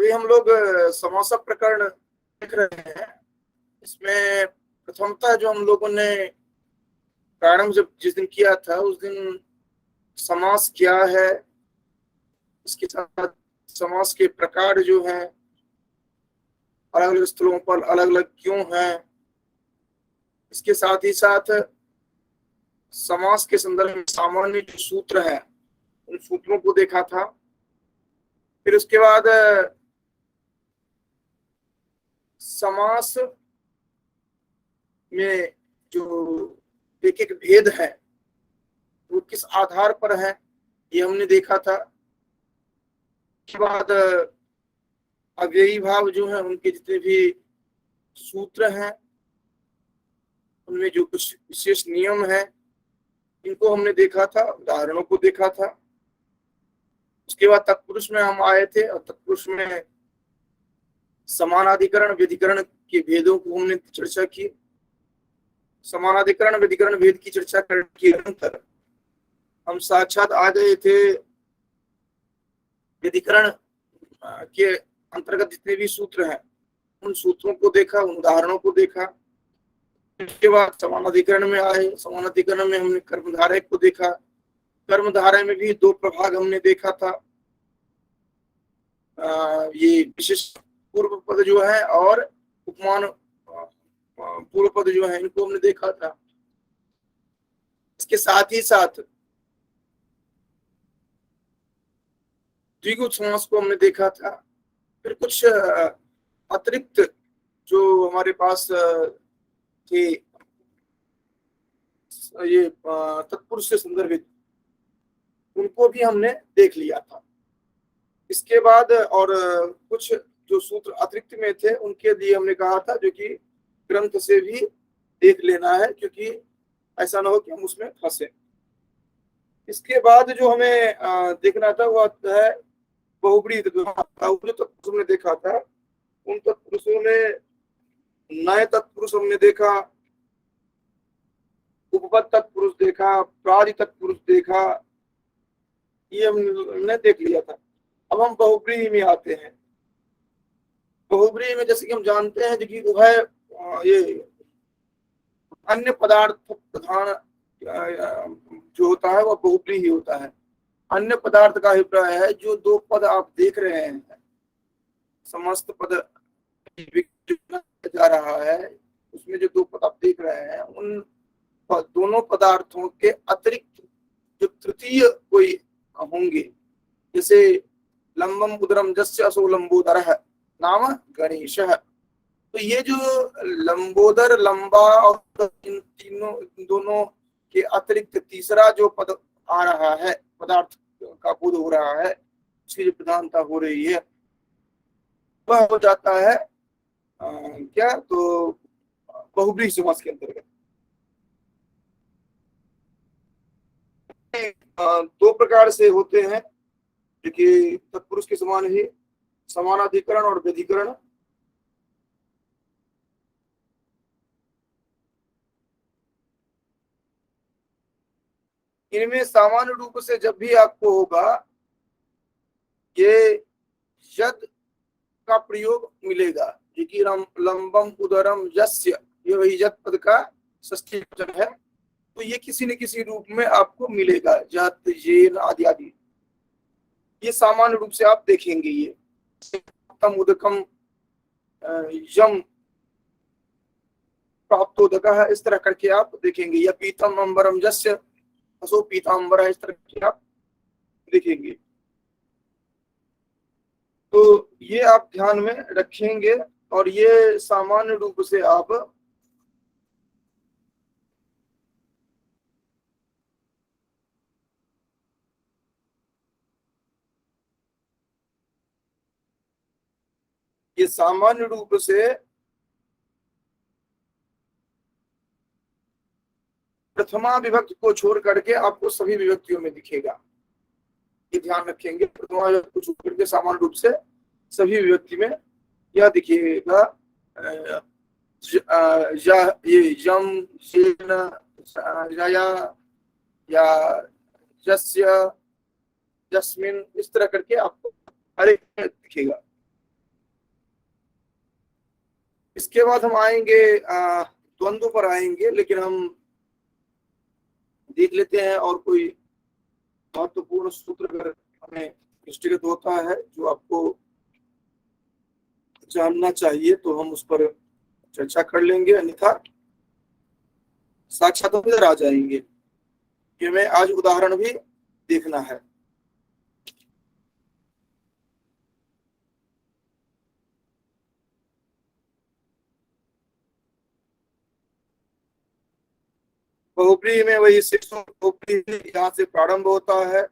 अभी हम लोग समासक प्रकरण देख रहे हैं। इसमें प्रथमतः जो हम लोगों ने प्रारंभ जब जिस दिन किया था उस दिन समास क्या है, इसके साथ समास के प्रकार जो हैं अलग अलग स्थलों पर अलग अलग क्यों हैं, इसके साथ ही साथ समास के संदर्भ में सामान्य जो सूत्र है उन सूत्रों को देखा था। फिर उसके बाद समास में जो एक एक भेद है वो किस आधार पर है ये हमने देखा था। उसके बाद अव्ययी भाव जो है उनके जितने भी सूत्र हैं उनमें जो कुछ विशेष नियम है इनको हमने देखा था, उदाहरणों को देखा था। उसके बाद तत्पुरुष में हम आए थे और तत्पुरुष में समानाधिकरण व्यधिकरण के भेदों को हमने चर्चा की। समानाधिकरण व्यधिकरण भेद की चर्चा करने के अंतर हम साक्षात आ गए थे व्यधिकरण के अंतर्गत जितने भी सूत्र हैं उन सूत्रों को देखा, उन उदाहरणों को देखा। उसके बाद समानाधिकरण में आए, समानाधिकरण में हमने कर्मधारय को देखा। कर्मधारय में भी दो प्रभाग हमने देखा था, ये विशेष पूर्व पद जो है और उपमान पूर्व पद जो है इनको हमने देखा था। इसके साथ ही साथ द्विगु समास को हमने देखा था। फिर कुछ अतिरिक्त जो हमारे पास थे ये तत्पुरुष से संदर्भित उनको भी हमने देख लिया था। इसके बाद और कुछ जो सूत्र अतिरिक्त में थे उनके लिए हमने कहा था जो कि ग्रंथ से भी देख लेना है, क्योंकि ऐसा ना हो कि हम उसमें फंसे। इसके बाद जो हमें देखना था वो है बहुब्री तत्पुरुष हमने देखा था। उन तत्पुरुषों में नए तत्पुरुष हमने देखा, उपपद तत्पुरुष देखा, प्रादि तत्पुरुष देखा, ये हमने देख लिया था। अब हम बहुब्रीहि में आते हैं। बहुब्रीहि में जैसे कि हम जानते हैं कि उभय ये अन्य पदार्थ प्रधान जो होता है वह बहुब्रीहि होता है। अन्य पदार्थ का अभिप्राय है जो दो पद आप देख रहे हैं, समस्त पद जा रहा है उसमें जो दो पद आप देख रहे हैं उन दोनों पदार्थों के अतिरिक्त जो तृतीय कोई होंगे, जैसे लंबम उदरम जस्य असो लंबोदरः नाम गणेशः। तो ये जो लंबोदर, लंबा और इन तीनों दोनों के अतिरिक्त तीसरा जो पद आ रहा है, पदार्थ का बोध हो रहा है, उसकी जो प्रधानता हो रही है वह हो जाता है क्या, तो बहुब्रीहि समास के अंतर्गत। दो प्रकार से होते हैं जो कि तत्पुरुष के समान ही समानाधिकरण और व्यधिकरण। इनमें सामान्य रूप से जब भी आपको होगा ये यद का प्रयोग मिलेगा, जो कि लंबम उदरम यस्य, ये वही यद पद का षष्ठी वचन है, तो ये किसी न किसी रूप में आपको मिलेगा, जात येन आदि आदि। ये सामान्य रूप से आप देखेंगे। ये तम उदकम यम प्राप्तोदक है, इस तरह करके आप देखेंगे। या पीतम अंबरम जस्य असो पीतांबर है, इस तरह के आप देखेंगे। तो ये आप ध्यान में रखेंगे और ये सामान्य रूप से आप ये सामान्य रूप से प्रथमा विभक्ति को छोड़ करके आपको सभी विभक्तियों में दिखेगा। ये ध्यान रखेंगे, प्रथमा विभक्ति को छोड़ करके सामान्य रूप से सभी विभक्ति में यह दिखेगा। ये यम, या यस्य, यस्मिन, इस तरह करके आपको हर एक दिखेगा। इसके बाद हम आएंगे द्वंद्व पर आएंगे, लेकिन हम देख लेते हैं और कोई महत्वपूर्ण सूत्र अगर हमें दृष्टिगत होता है जो आपको जानना चाहिए तो हम उस पर चर्चा कर लेंगे, अन्यथा साक्षात इधर आ जाएंगे कि हमें आज उदाहरण भी देखना है। बहुप्री में वही शिक्षण बहुप्री यहाँ से प्रारंभ होता है।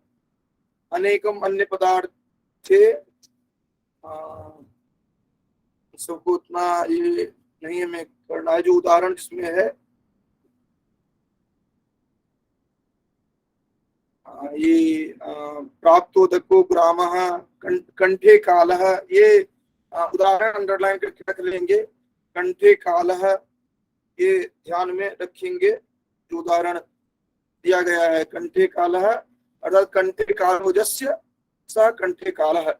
अनेकम अन्य पदार्थ थे, सबको उतना ये नहीं हमें करना है। जो उदाहरण जिसमें है ये प्राप्तोदको ग्रामः कंठे कालः, ये उदाहरण अंडरलाइन करके रख लेंगे। कंठे कालः ये ध्यान में रखेंगे, जो उदाहरण दिया गया है कंठे कालः अर्थात कंठे कालोजस्य स कंठे कालः।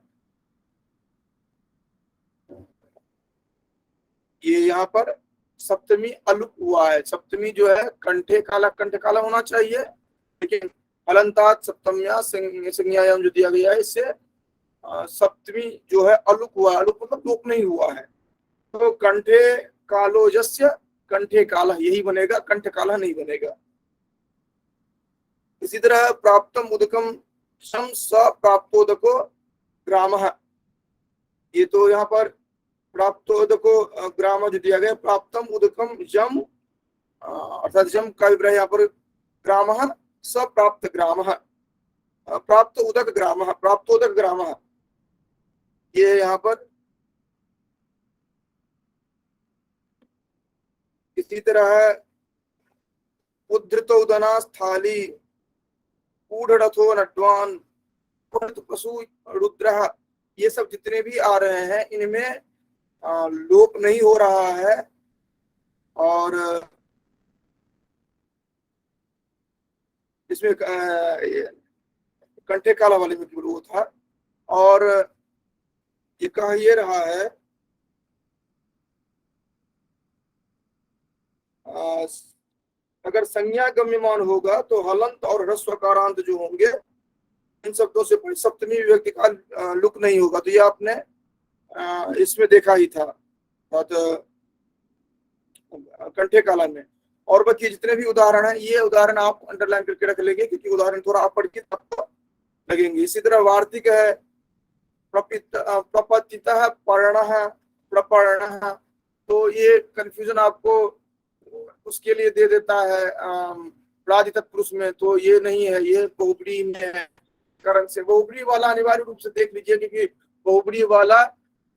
ये यहाँ पर सप्तमी अलुप हुआ है। सप्तमी जो है कंठे काला होना चाहिए, लेकिन अलंतात सप्तम्या संज्ञायाम जो दिया गया है, इससे सप्तमी जो है अलुप हुआ। अलुप मतलब लोप नहीं हुआ है, तो कंठे कालोजस्य कंठे काला यही बनेगा, कंठ काला नहीं बनेगा। इसी तरह प्राप्तम उदकम शम स प्राप्तोदको ग्रामः, ये तो यहाँ पर प्राप्तोदको ग्राम जो दिया गया। प्राप्तम उदकम जम अर्थात जम का विग्रह यहाँ पर ग्रामः स प्राप्त ग्रामः, प्राप्त उदक ग्रामः प्राप्तोदक ग्रामः, ये यहाँ पर। इसी तरह उद्धृत उदना स्थाली ऊढ़थो नड्वान पशु रुद्र, ये सब जितने भी आ रहे हैं इनमें लोप नहीं हो रहा है और इसमें कंठे काला वाले में केवल वो था। और ये कह ये रहा है अगर संज्ञा गम्यमान होगा तो हलंत और ह्रस्वकारांत जो होंगे इन शब्दों से सप्तमी विभक्ति का लुक नहीं होगा। तो ये आपने इसमें देखा ही था कंठे काला में। और बाकी जितने भी उदाहरण हैं ये उदाहरण आप अंडरलाइन करके रख लेंगे, क्योंकि उदाहरण थोड़ा अपरिचित आपको लगेंगे। इसी तरह वार्तिक है प्रपतितः पर्णः प्रपर्णः, तो ये कंफ्यूजन आपको उसके लिए दे देता है प्रादि तत्पुरुष में, तो ये नहीं है, ये बहुब्री में है। कारण से बहुब्री वाला अनिवार्य रूप से देख लीजिए, क्योंकि बहुब्री वाला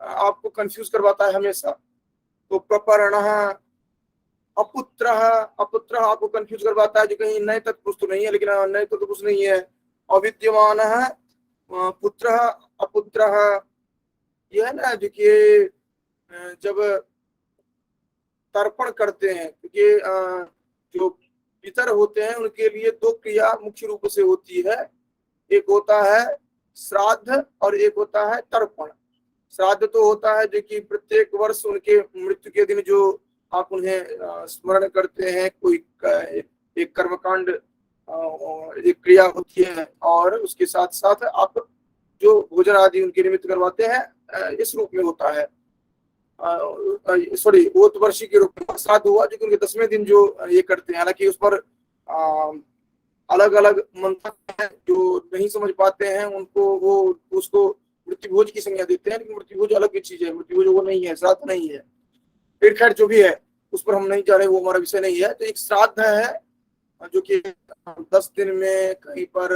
आपको कंफ्यूज करवाता है हमेशा। तो प्रपर्णः अपुत्रः, अपुत्रः आपको कंफ्यूज करवाता है, जो कहीं नए तत्पुरुष तो नहीं है, लेकिन नए तत्पुरुष नहीं है। अविद्यमानः पुत्रः अपुत्रः, ये है ना जो कि जब तर्पण करते हैं, क्योंकि जो पितर होते हैं उनके लिए दो क्रिया मुख्य रूप से होती है, एक होता है श्राद्ध और एक होता है तर्पण। श्राद्ध तो होता है जो कि प्रत्येक वर्ष उनके मृत्यु के दिन जो आप उन्हें स्मरण करते हैं, कोई एक कर्मकांड एक क्रिया होती है, और उसके साथ साथ आप जो भोजन आदि उनके निमित्त करवाते हैं, इस रूप में होता है। सॉरी ओतवर्षी के रूप में श्राद्ध हुआ, जो कि उनके 10वें दिन जो ये करते हैं। हालांकि उस पर अलग अलग मंत्र हैं, जो नहीं समझ पाते हैं उनको वो उसको मृत्युभोज की संज्ञा देते हैं, लेकिन मृत्युभोज अलग की चीज है, मृत्युभोज वो नहीं है, श्राद्ध नहीं है। फिर खैर जो भी है उस पर हम नहीं जा रहे, वो हमारा विषय नहीं है। तो एक श्राद्ध है जो कि 10 दिन में, कहीं पर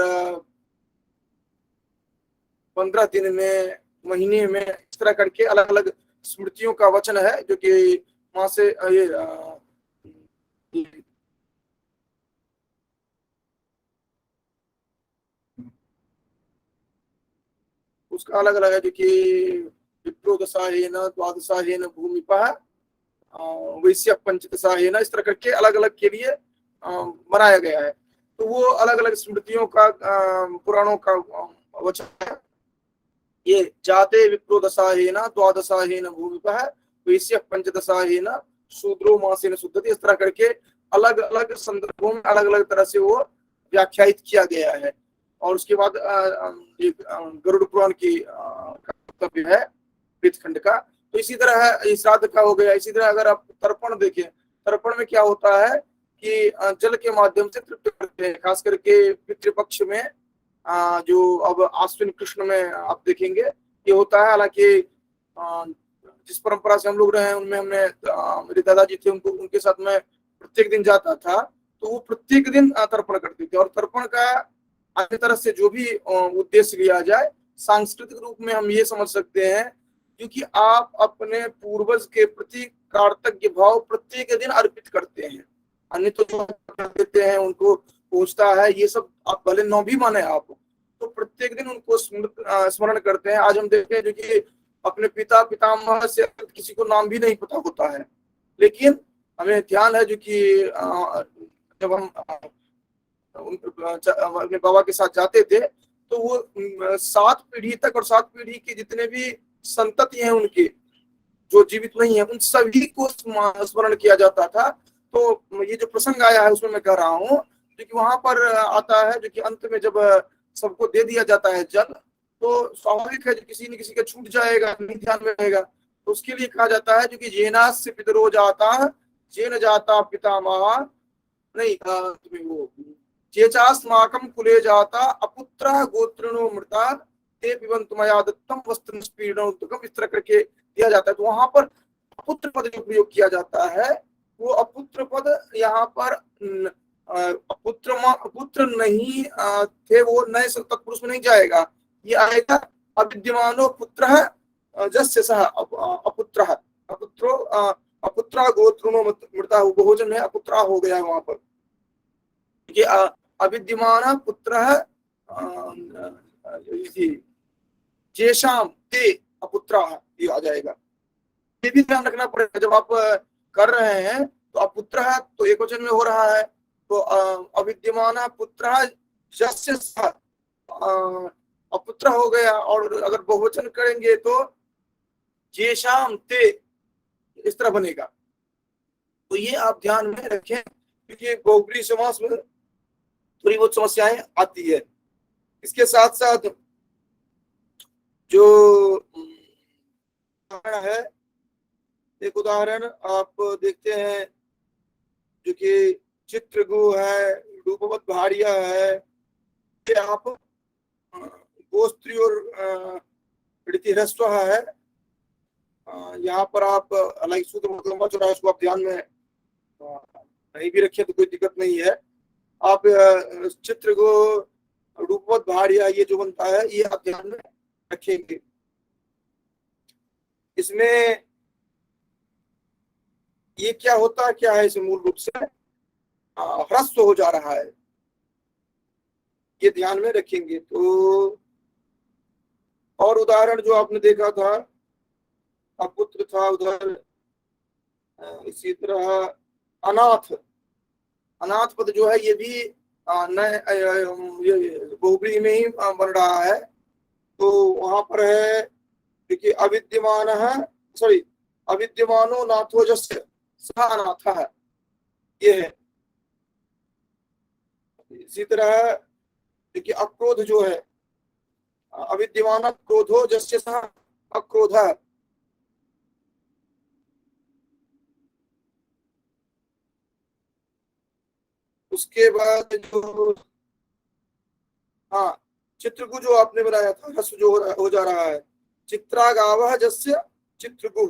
15 दिन में, महीने में, इस तरह करके अलग अलग स्मृतियों का वचन है, जो कि वहां से ये उसका अलग अलग है, जो कि विप्रोदशाहेन द्वादशाहेन भूमिपः वैश्य पंचदशाहेन, इस तरह करके अलग अलग के लिए बनाया गया है। तो वो अलग अलग स्मृतियों का पुराणों का वचन है। ये जाते विप्रोदशाहेन द्वादशाहेन भूमिपः वैश्य पंचदशा ही ना शूद्रो मासेन शुद्धति, इस तरह करके अलग अलग संदर्भों में अलग अलग तरह से वो व्याख्यायित किया गया है। और उसके बाद एक गरुड़ पुराण की कर्तव्य है पृथखंड का। तो इसी तरह है श्राद्ध का हो गया। इसी तरह अगर आप तर्पण देखें, तर्पण में क्या होता है कि जल के माध्यम से तृप्त करते हैं, खास करके पितृपक्ष में जो अब आश्विन कृष्ण में आप देखेंगे ये होता है। हालांकि जिस परंपरा से हम लोग रहे हैं उनमें हमने मेरे दादाजी थे, उनको उनके साथ में प्रत्येक दिन जाता था, तो वो प्रत्येक दिन तर्पण करते थे। और तर्पण का अन्य तरह से जो भी उद्देश्य लिया जाए, सांस्कृतिक रूप में हम ये समझ सकते हैं क्योंकि आप अपने पूर्वज के प्रति कार्तज्ञ भाव प्रत्येक दिन अर्पित करते हैं। अन्य तो जो कर देते हैं उनको पहुंचता है, ये सब आप भले नौ भी माने आप, तो प्रत्येक दिन उनको स्मरण करते हैं। आज हम देखते हैं जो कि अपने पिता पितामह से किसी को नाम भी नहीं पता होता है, लेकिन हमें ध्यान है जो कि जब हम अपने बाबा के साथ जाते थे तो वो 7 पीढ़ी तक और 7 पीढ़ी के जितने भी संतति हैं उनके जो जीवित नहीं है, उन सभी को स्मरण किया जाता था। तो ये जो प्रसंग आया है उसमें मैं कह रहा हूँ जो कि वहां पर आता है जो कि अंत में जब सबको दे दिया जाता है जल, तो स्वाभाविक है जो किसी न किसी का छूट जाएगा, नहीं ध्यान में रहेगा, तो उसके लिए कहा जाता है जो कि जेनास्य पितरो जाता जेन जाता पितामह नहीं तुम्हें वो चेचास्माकं कुले जाता अपुत्र गोत्रिणो मृता ते पिबन्तु मया दत्तम वस्त्र निष्पीडनोत्तकम, इस तरह करके दिया जाता है। तो वहां पर अपुत्र पद जो प्रयोग किया जाता है वो अपुत्र पद यहाँ पर अपुत्र नहीं थे, वो नए तत्पुरुष में नहीं जाएगा, ये आएगा अविद्यमानो पुत्र जस्य सह अपुत्र अपुत्रो अपुत्रा गोत्रुणो मृता, बहुवचन है, अपुत्रा हो गया है वहां पर। ये अविद्यमान पुत्र जेशाम ते अपुत्रा ये आ जाएगा। ये भी ध्यान रखना पड़ेगा जब आप कर रहे हैं तो अपुत्र तो एक वचन में हो रहा है, तो अविद्यमान पुत्र जस्य अपुत्र हो गया। और अगर बहुवचन करेंगे तो जेशाम ते इस तरह बनेगा। तो ये आप ध्यान में रखें क्योंकि बहुब्रीहि समास में थोड़ी बहुत समस्याएं आती है। इसके साथ साथ जो है एक उदाहरण आप देखते हैं जो कि चित्रगु है, रूपवत भाड़िया है, आप गोस्त्री और ऋतिह्रस्व है, यहाँ पर आप अलग सूत्र मतलब जो है उसको आप ध्यान में नहीं भी रखें तो कोई दिक्कत नहीं है। आप चित्र को रूपवत भाड़िया ये जो बनता है ये आप ध्यान में रखेंगे। इसमें ये क्या होता है, क्या है, इसे मूल रूप से ह्रस्व हो जा रहा है, ये ध्यान में रखेंगे। तो और उदाहरण जो आपने देखा था अपुत्र था उधर, इसी तरह अनाथ, अनाथ पद जो है ये भी बहुब्रीहि में ही बन रहा है। तो वहां पर है देखिए अविद्यमान है, सॉरी अविद्यमानो नाथो जस्य सह अनाथ है, ये है। इसी तरह देखिए अक्रोध जो है अविद्यमान क्रोधो जस्य सह अक्रोध है। उसके बाद जो हाँ चित्रगु जो आपने बनाया था रस जो हो जा रहा है, चित्रागावः जस्य चित्रगु।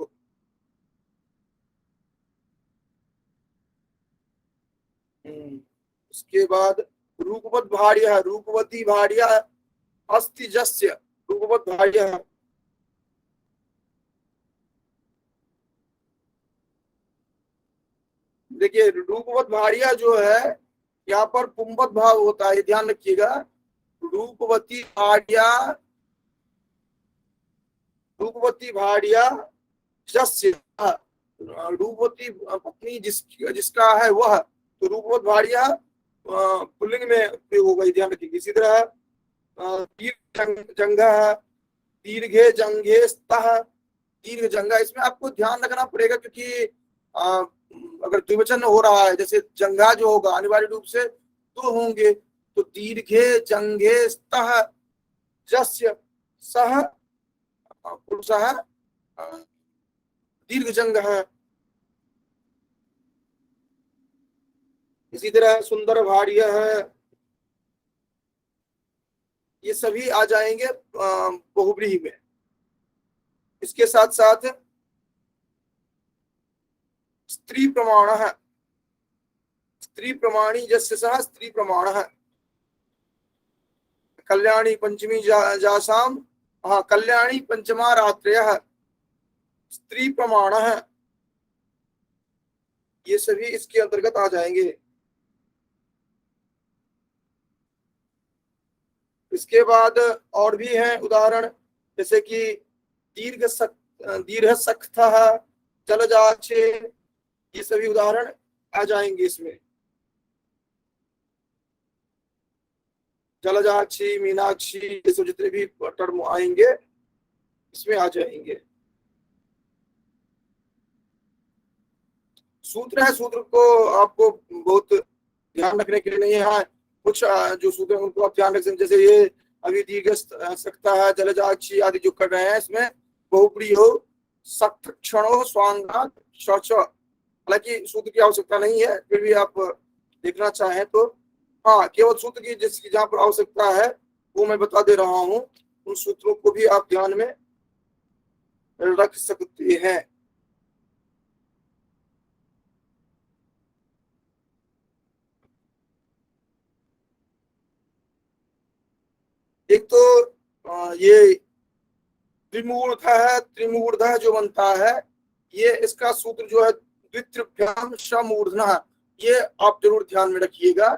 उसके बाद रूपवत भार्या, रूपवती भार्या अस्ति जस्य रूपवत भार्या। देखिए रूपवत भार्या जो है यहाँ पर पुंवत भाव होता है, ध्यान रखिएगा। रूपवती भार्या, रूपवती भार्या जस्य, रूपवती पत्नी जिसका है वह, तो रूपवत भार्या पुल्लिंग में प्रयोग होगा, ध्यान रखिएगा। इसी तरह जंघ, दीर्घे जंघे स्तः, दीर्घ जंगा, इसमें आपको ध्यान रखना पड़ेगा क्योंकि अगर द्विवचन हो रहा है, जैसे जंगा जो होगा अनिवार्य रूप से दो होंगे, तो दीर्घे जंघे स्तः जस्य सह पुरुषः दीर्घ जंग है। इसी तरह सुंदर भार्य है, ये सभी आ जाएंगे बहुव्रीहि में। इसके साथ साथ स्त्री प्रमाण है, स्त्री प्रमाणी जस्य सह स्त्री प्रमाण है। कल्याणी पंचमी जासाम, हाँ कल्याणी पंचमा रात्रयः स्त्री प्रमाण है, ये सभी इसके अंतर्गत आ जाएंगे। इसके बाद और भी हैं उदाहरण, जैसे कि दीर्घ सख्तः जलजाक्षे, ये सभी उदाहरण आ जाएंगे इसमें। जलजाक्षी, मीनाक्षी, ये सब जितने भी टर्म आएंगे इसमें आ जाएंगे। सूत्र है, सूत्र को आपको बहुत ध्यान रखने के लिए नहीं है, कुछ जो सूत्र है उनको आप ध्यान रख सकते, जैसे ये अभी दीर्घ सकता है, जलजाक्षी आदि जो कर रहे हैं, इसमें बहुप्रिय हो सख्त क्षणो स्वांगा शौच, हालांकि सूत्र की आवश्यकता नहीं है, फिर भी आप देखना चाहें तो हाँ, केवल सूत्र की जिसकी जहां पर आवश्यकता है वो मैं बता दे रहा हूं, उन सूत्रों को भी आप ध्यान में रख सकते हैं। एक तो ये त्रिमूर्ध है, त्रिमूर्ध जो बनता है, ये इसका सूत्र जो है द्वित्रिभ्याम समूर्धनः, ये आप जरूर ध्यान में रखिएगा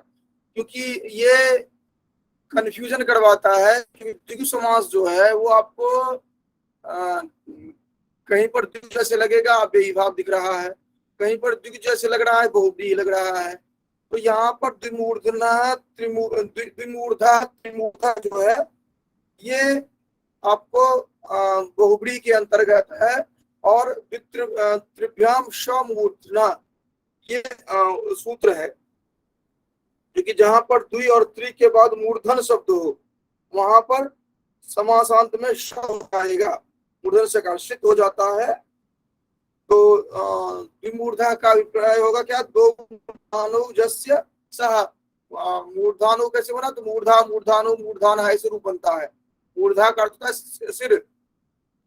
क्योंकि ये कंफ्यूजन करवाता है। द्विगु समास जो है वो आपको कहीं पर द्विगु जैसे लगेगा बेहिभाव दिख रहा है, कहीं पर द्विगु जैसे लग रहा है बहुव्रीहि लग रहा है। तो यहाँ पर द्विमूर्धना द्विमूर्धा त्रिमूर्धा जो है ये आपको बहुव्रीहि के अंतर्गत है, और त्रिभ्याम समूर्धना ये सूत्र है, क्योंकि जहां पर द्वि और त्रि के बाद मूर्धन शब्द हो वहां पर समासांत में श आएगा, मूर्धन से आकर्षित हो जाता है। तो विमूर्धा का अभिप्राय होगा क्या, दो मूर्धानु जस्य सह, मूर्धानु कैसे बना, तो मूर्धा मूर्धानु मूर्धान ऐसे रूप बनता है। मूर्धा का अर्थ है सिर,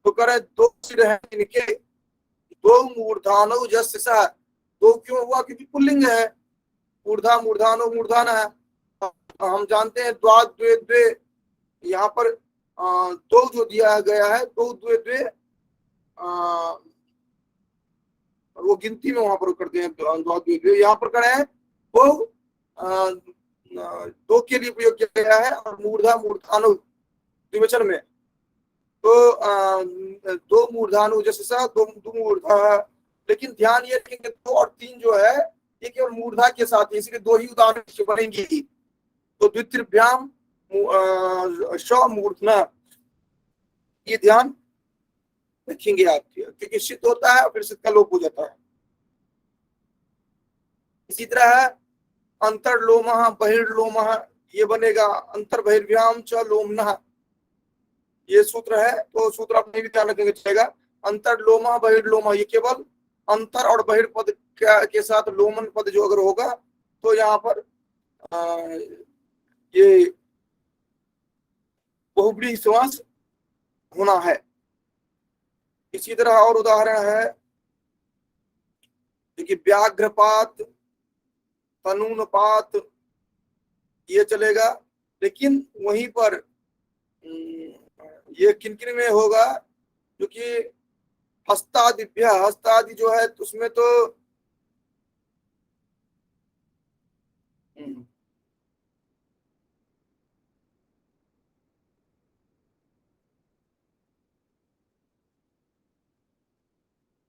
तो करे दो सिर है इनके, दो मूर्धानु जस्य सह, दो क्यों हुआ, क्योंकि पुल्लिंग है, मूर्धा मूर्धानु मूर्धान है। हम जानते हैं द्वा द्वे द्वे, यहाँ पर दो जो दिया गया है, दो द्वे द्वे वो गिनती में वहां पर करते हैं, द्वा द्वे द्वे यहाँ पर करे वो दो के लिए प्रयोग किया गया है, और मूर्धा मूर्धानु द्विवचन में, तो दो मूर्धानु जैसे सा दो मूर्धा, लेकिन ध्यान ये रखेंगे दो और तीन जो है ये केवल मूर्धा के साथ है, इसलिए दो ही उदाहरण बनेंगी। तो द्वित्रिभ्याम समूर्धना, ये ध्यान रखेंगे आप, क्योंकि सिद्ध होता है और फिर सिद्ध का लोप हो जाता है। इसी तरह अंतर्लोमः बहिर्लोमः, ये बनेगा अंतर बहिर्भ्याम च लोमनः, ये सूत्र है, तो सूत्र आप नहीं भी ध्यान रखेंगे चलेगा। अंतर्लोमः बहिर्लोमः, ये केवल अंतर और बहिर्पद के साथ लोमन पद जो अगर होगा तो यहाँ पर ये बहुव्रीहि समास होना है। इसी तरह और उदाहरण है, देखिए व्याघ्रपात, तनूनपात, ये चलेगा, लेकिन वहीं पर ये किन में होगा, क्योंकि हस्तादिभ्य, हस्तादि जो है उसमें तो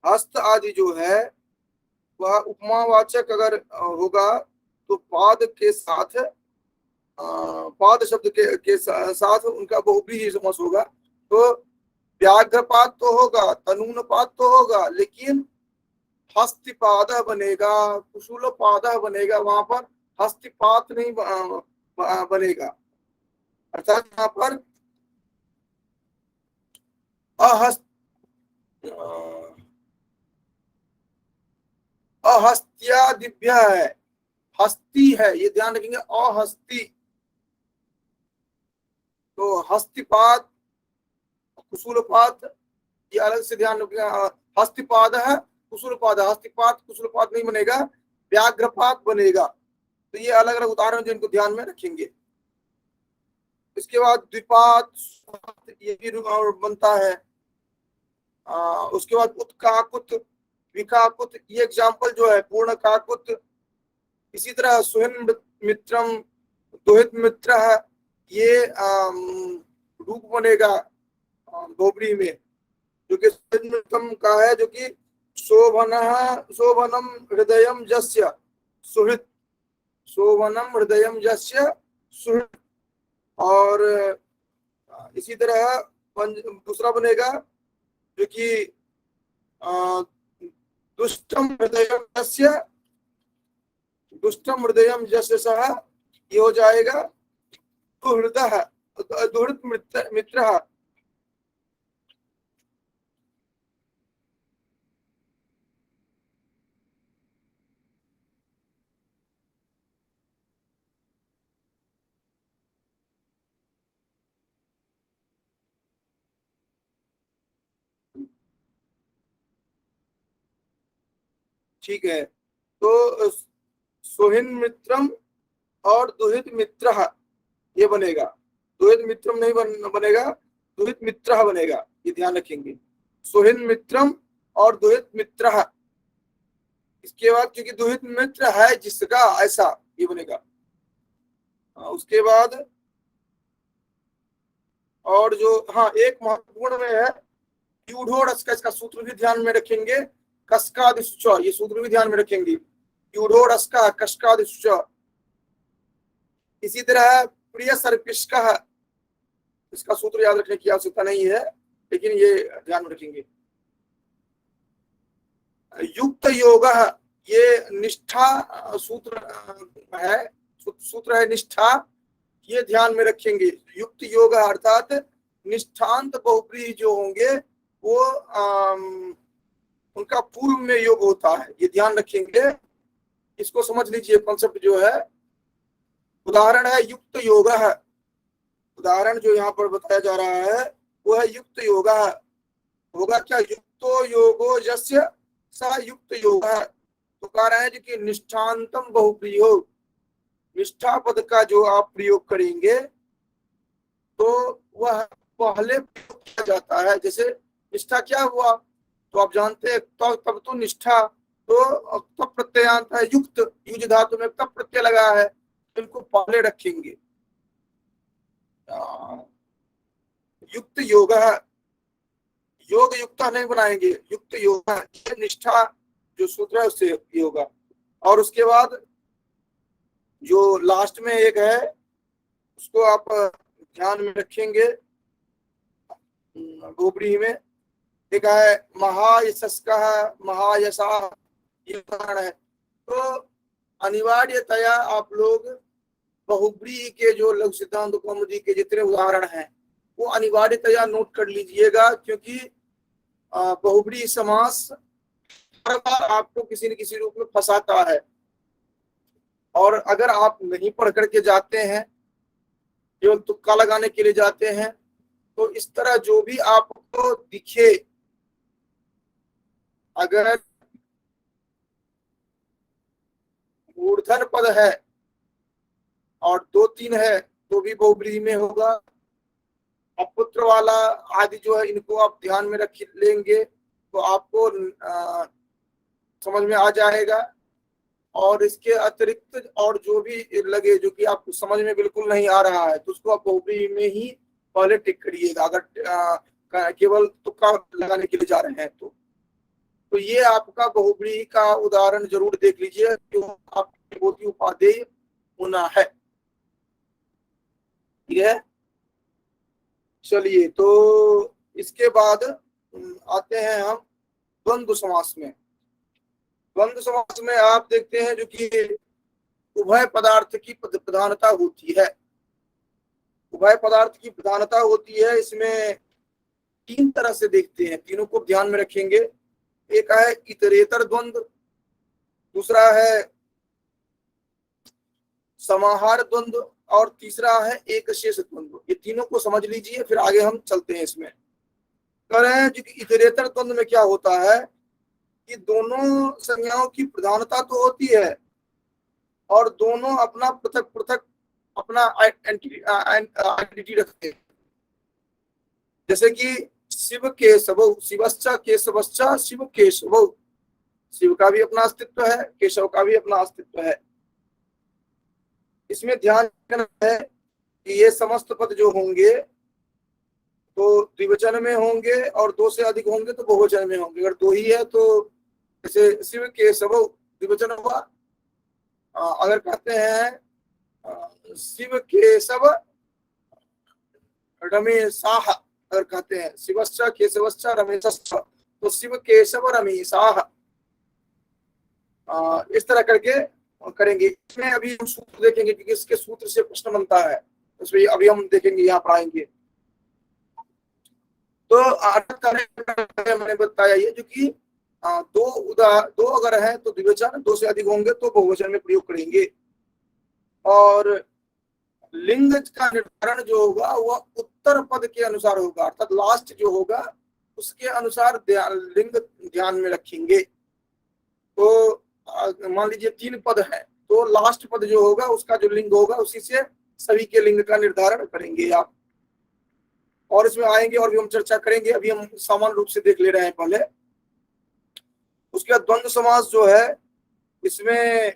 हस्त आदि जो है वह उपमावाचक अगर होगा तो पाद के साथ, पाद शब्द के साथ उनका बहुव्रीहि समास होगा। तो व्याघ्रपात तो होगा, तनूनपात तो होगा, लेकिन हस्तिपाद बनेगा, कुशूलपाद बनेगा, वहां पर हस्तिपात नहीं बनेगा। अर्थात यहाँ पर अहस्त अहस्त्यादिभ्य है, हस्ती है, ये ध्यान रखेंगे, अहस्ती। तो हस्तिपाद, कुशूलपाद, ये अलग से ध्यान रखिएगा। हस्तिपाद है, कुशूलपाद है, हस्तिपाद कुशूलपाद नहीं बनेगा, व्याघ्रपात बनेगा। तो ये अलग अलग उदाहरण जो इनको ध्यान में रखेंगे। इसके बाद द्विपात, ये भी बनता है। उसके बाद उत्काकुत, विकाकुत, ये एग्जाम्पल जो है पूर्ण काकुत। इसी तरह सुहिन मित्रम, दोहित मित्र, ये रूप बनेगा बहुब्री में, जो कि सुहिन मित्रम का है, जो कि शोभनम हृदयम जस्य सुहृत, शोभनम हृदयम जस्य सुहृत। और इसी तरह दूसरा बनेगा जो कि दुष्टम हृदयम जस्य, दुष्टम हृदयम जस्य सह, ये हो जाएगा दुहृदः, दुहृत मित्र। ठीक है, तो सुहिन मित्रम और दुहित मित्र, ये बनेगा। दुहित मित्रम नहीं बनेगा, दुहित मित्र बनेगा, ये ध्यान रखेंगे। सुहिन मित्रम और दुहित मित्र। इसके बाद क्योंकि दुहित मित्र है जिसका, ऐसा ये बनेगा। उसके बाद और जो, हाँ, एक महत्वपूर्ण में है यूढ़ोरस का, इसका सूत्र भी ध्यान में रखेंगे। कस्कादिश्च, ये सूत्र भी ध्यान में रखेंगे। यूढ़ोरस का, कस्कादिश्च। इसी तरह प्रिय सर्पिष्क, इसका सूत्र याद रखने की आवश्यकता नहीं है, लेकिन ये ध्यान में रखेंगे। युक्त योग, ये निष्ठा सूत्र है, सूत्र है निष्ठा, ये ध्यान में रखेंगे। युक्त योग अर्थात निष्ठांत बहुब्रीहि जो होंगे वो उनका पूर्व में योग होता है, ये ध्यान रखेंगे। इसको समझ लीजिए, कॉन्सेप्ट जो है। उदाहरण है युक्त योग, उदाहरण जो यहाँ पर बताया जा रहा है वो है युक्त योग। होगा क्या, युक्तो योगो यस्य स युक्त योग। तो कह रहे हैं कि निष्ठांतम बहुप्रियो, निष्ठा पद का जो आप प्रयोग करेंगे तो वह पहले प्रयोग किया जाता है। जैसे निष्ठा क्या हुआ, तो आप जानते हैं, तो तब तो निष्ठा, तो तब प्रत्ययांत है युक्त, युज धातु में तब प्रत्यय लगा है, इनको पहले रखेंगे। युक्त योग, योग युक्त नहीं बनाएंगे, युक्त योग, निष्ठा जो सूत्र है उससे ये होगा। और उसके बाद जो लास्ट में एक है उसको आप ध्यान में रखेंगे, गोबरी में एक है महायशस्का, महायशा, ये उदाहरण है। तो अनिवार्यतया आप लोग बहुब्री के जो लघु सिद्धांत कौमुदी के जितने उदाहरण हैं वो अनिवार्यतया नोट कर लीजिएगा, क्योंकि बहुब्री समास हर बार आपको किसी न किसी रूप में फंसाता है। और अगर आप नहीं पढ़ करके जाते हैं, केवल तुक्का लगाने के लिए जाते हैं, तो इस तरह जो भी आपको दिखे, अगर मूर्धन पद है और 2-3 है तो भी बहुब्री में होगा। अपुत्र वाला आदि जो है इनको आप ध्यान में रख लेंगे तो आपको समझ में आ जाएगा। और इसके अतिरिक्त और जो भी लगे जो कि आपको समझ में बिल्कुल नहीं आ रहा है तो उसको आप बहुब्री में ही पहले टिक करिएगा, अगर केवल तुक्का लगाने के लिए जा रहे हैं तो ये आपका बहुब्री का उदाहरण जरूर देख लीजिए, जो आपकी बोधी उपादेय होना है। ठीक है, चलिए, तो इसके बाद आते हैं हम द्वंद्व समास में। द्वंद्व समास में आप देखते हैं जो कि उभय पदार्थ की प्रधानता होती है। उभय पदार्थ की प्रधानता होती है, इसमें तीन तरह से देखते हैं, तीनों को ध्यान में रखेंगे। एक है इतरेतर द्वंद्व, दूसरा है समाहार द्वंद्व, और तीसरा है एक शेष द्वंद्व। ये तीनों को समझ लीजिए, फिर आगे हम चलते हैं इसमें। कह रहे हैं कि इतरेतर द्वंद्व में क्या होता है कि दोनों संज्ञाओं की प्रधानता तो होती है और दोनों अपना पृथक पृथक अपना आइडेंटिटी रखते हैं। जैसे कि शिव केशव, शिवश्च केशवश्च शिव केशव, शिव का भी अपना अस्तित्व है, केशव का भी अपना अस्तित्व है। इसमें ध्यान रखना है कि ये समस्त पद जो होंगे तो द्विवचन में होंगे और दो से अधिक होंगे तो बहुवचन में होंगे। अगर दो ही है तो जैसे शिव केशव द्विवचन हुआ। अगर कहते हैं शिव केशव रमेशाह, अगर कहते हैं शिवश्च केशवश्च रमेशश्च, तो शिव केशव रमेशाह, इस तरह करके करेंगे। इसमें अभी हम सूत्र देखेंगे क्योंकि इसके सूत्र से प्रश्न बनता है, उसमें अभी हम देखेंगे, यहाँ पर आएंगे। तो मैंने बताया ये जो कि दो अगर है तो द्विवचन, दो से अधिक होंगे तो बहुवचन में प्रयोग करेंगे। और लिंग का निर्धारण जो होगा वह उत्तर पद के अनुसार होगा, अर्थात लास्ट जो होगा उसके अनुसार लिंग ध्यान में रखेंगे। तो मान लीजिए 3 पद है तो लास्ट पद जो होगा उसका जो लिंग होगा उसी से सभी के लिंग का निर्धारण करेंगे आप। और इसमें आएंगे और भी हम चर्चा करेंगे, अभी हम सामान्य रूप से देख ले रहे हैं पहले। उसके बाद द्वंद्व समास जो है इसमें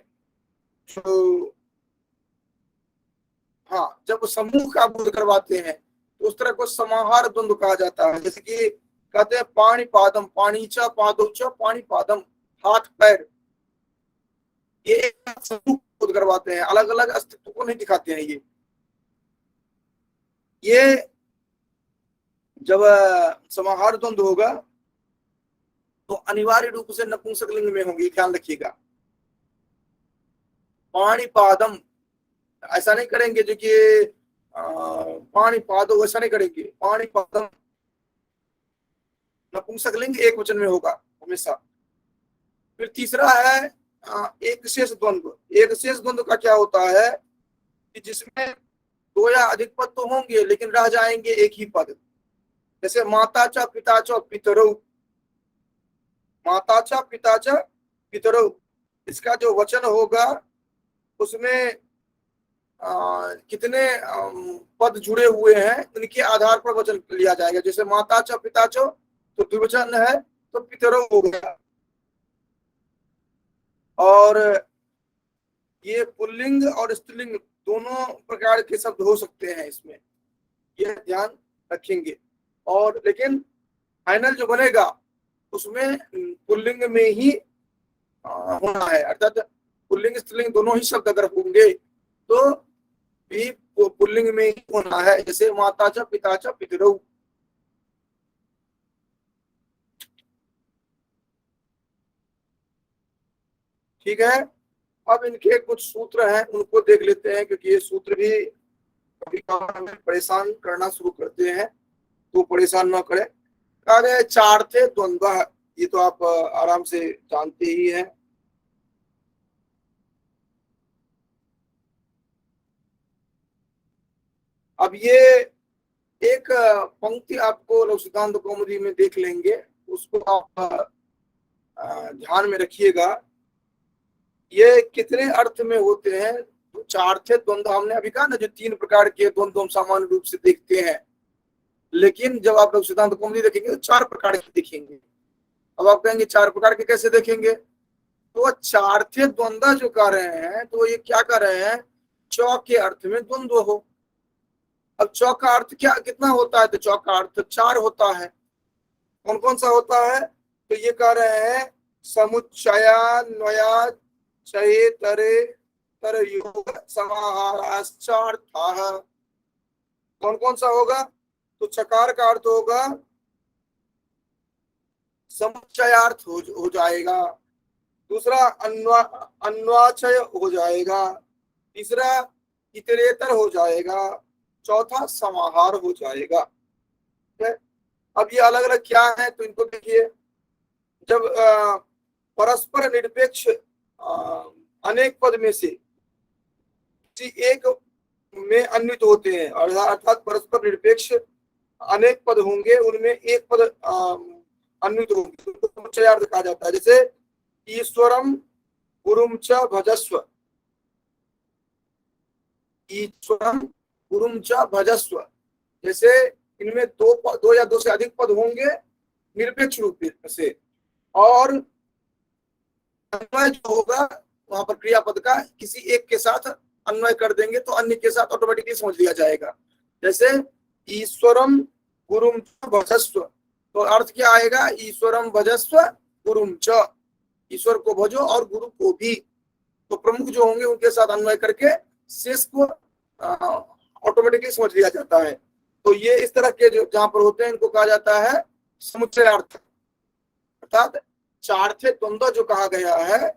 जब समूह का बोध करवाते हैं तो उस तरह को समाहार द्वंद्व कहा जाता है। जैसे कि कहते हैं पाणी पादम, पाणीचा पादौचा पाणी पादम, हाथ पैर, ये एक समूह बोध करवाते हैं, अलग अलग अस्तित्व को नहीं दिखाते हैं। ये जब समाहार द्वंद्व होगा तो अनिवार्य रूप से नपुंसक लिंग में होंगी, ख्याल रखिएगा। पाणी पादम ऐसा नहीं करेंगे जो कि पाणी पादो, ऐसा नहीं करेंगे। पाणी पादम नपुंसक लिंग एक वचन में होगा हमेशा। फिर तीसरा है एक शेष द्वंद्व। एक शेष द्वंद्व का क्या होता है कि जिसमें 2 या अधिक पद तो होंगे लेकिन रह जाएंगे एक ही पद। जैसे माता च पिता च पितरौ, माता च पिता च पितरौ, इसका जो वचन होगा उसमें कितने पद जुड़े हुए हैं उनके आधार पर वचन लिया जाएगा। जैसे माता च पिता च तो द्विवचन है तो पितरौ हो गया। और ये पुल्लिंग और स्त्रीलिंग दोनों प्रकार के शब्द हो सकते हैं, इसमें यह ध्यान रखेंगे। और लेकिन फाइनल जो बनेगा उसमें पुल्लिंग में ही होना है, अर्थात पुल्लिंग स्त्रीलिंग दोनों ही शब्द अगर होंगे तो भी पुल्लिंग में ही होना है। जैसे माता च पिता च पितरौ। ठीक है, अब इनके कुछ सूत्र हैं उनको देख लेते हैं, क्योंकि ये सूत्र भी कभी कभार हमें परेशान करना शुरू करते हैं, तो परेशान न करें। कहा गया चार थे द्वंद्व, ये तो आप आराम से जानते ही हैं। अब ये एक पंक्ति आपको लघु सिद्धांत कौमुदी में देख लेंगे, उसको आप ध्यान में रखिएगा। ये कितने अर्थ में होते हैं? तो 4 थे द्वंद्व, हमने अभी कहा ना, जो 3 प्रकार के द्वंद्व हम सामान्य रूप से देखते हैं, लेकिन जब आप लोग सिद्धांत कौमुदी देखेंगे तो 4 प्रकार के देखेंगे। अब आप कहेंगे 4 प्रकार के कैसे देखेंगे? तो 4 थे द्वंद्व जो कर रहे हैं तो ये क्या कर रहे हैं, चौ के अर्थ में द्वंद्व हो। अब चौ का अर्थ क्या कितना होता है? तो चौ का अर्थ 4 होता है। कौन कौन सा होता है? तो ये कह रहे हैं समुच्चयान्वया चये तरे तरयोग समाहाराश्चार्थाः। कौन कौन सा होगा? तो चकार का अर्थ होगा समुच्चयार्थ हो जाएगा। दूसरा अन्वाचय हो जाएगा। तीसरा इतरेतर हो जाएगा। चौथा समाहार हो जाएगा। ठीक है? अब ये अलग अलग क्या है तो इनको देखिए। जब परस्पर निरपेक्ष अनेक पद में से किसी एक में अन्वित होते हैं, अर्थात परस्पर निरपेक्ष अनेक पद होंगे, उनमें एक पद अन्वित होंगे, तो समुच्चयार्थ कहा जाता है। जैसे ईश्वरम गुरुम च भजस्व, ईश्वरम गुरुम च भजस्व, जैसे इनमें दो या दो से अधिक पद होंगे निरपेक्ष रूप से, और अन्वय जो होगा वहां पर क्रियापद का किसी एक के साथ अन्वय कर देंगे तो अन्य के साथ ऑटोमेटिकली समझ लिया जाएगा। जैसे ईश्वरम गुरुम च भजस्व, तो अर्थ क्या आएगा? ईश्वरम भजस्व गुरुम च, ईश्वर को भजो और गुरु को भी। तो प्रमुख जो होंगे उनके साथ अन्वय करके शेष को ऑटोमेटिकली समझ लिया जाता है। तो ये इस तरह के जो जहां पर होते हैं इनको कहा जाता है समुच्चयार्थ। अर्थात चार्थे द्वंद्व जो कहा गया है,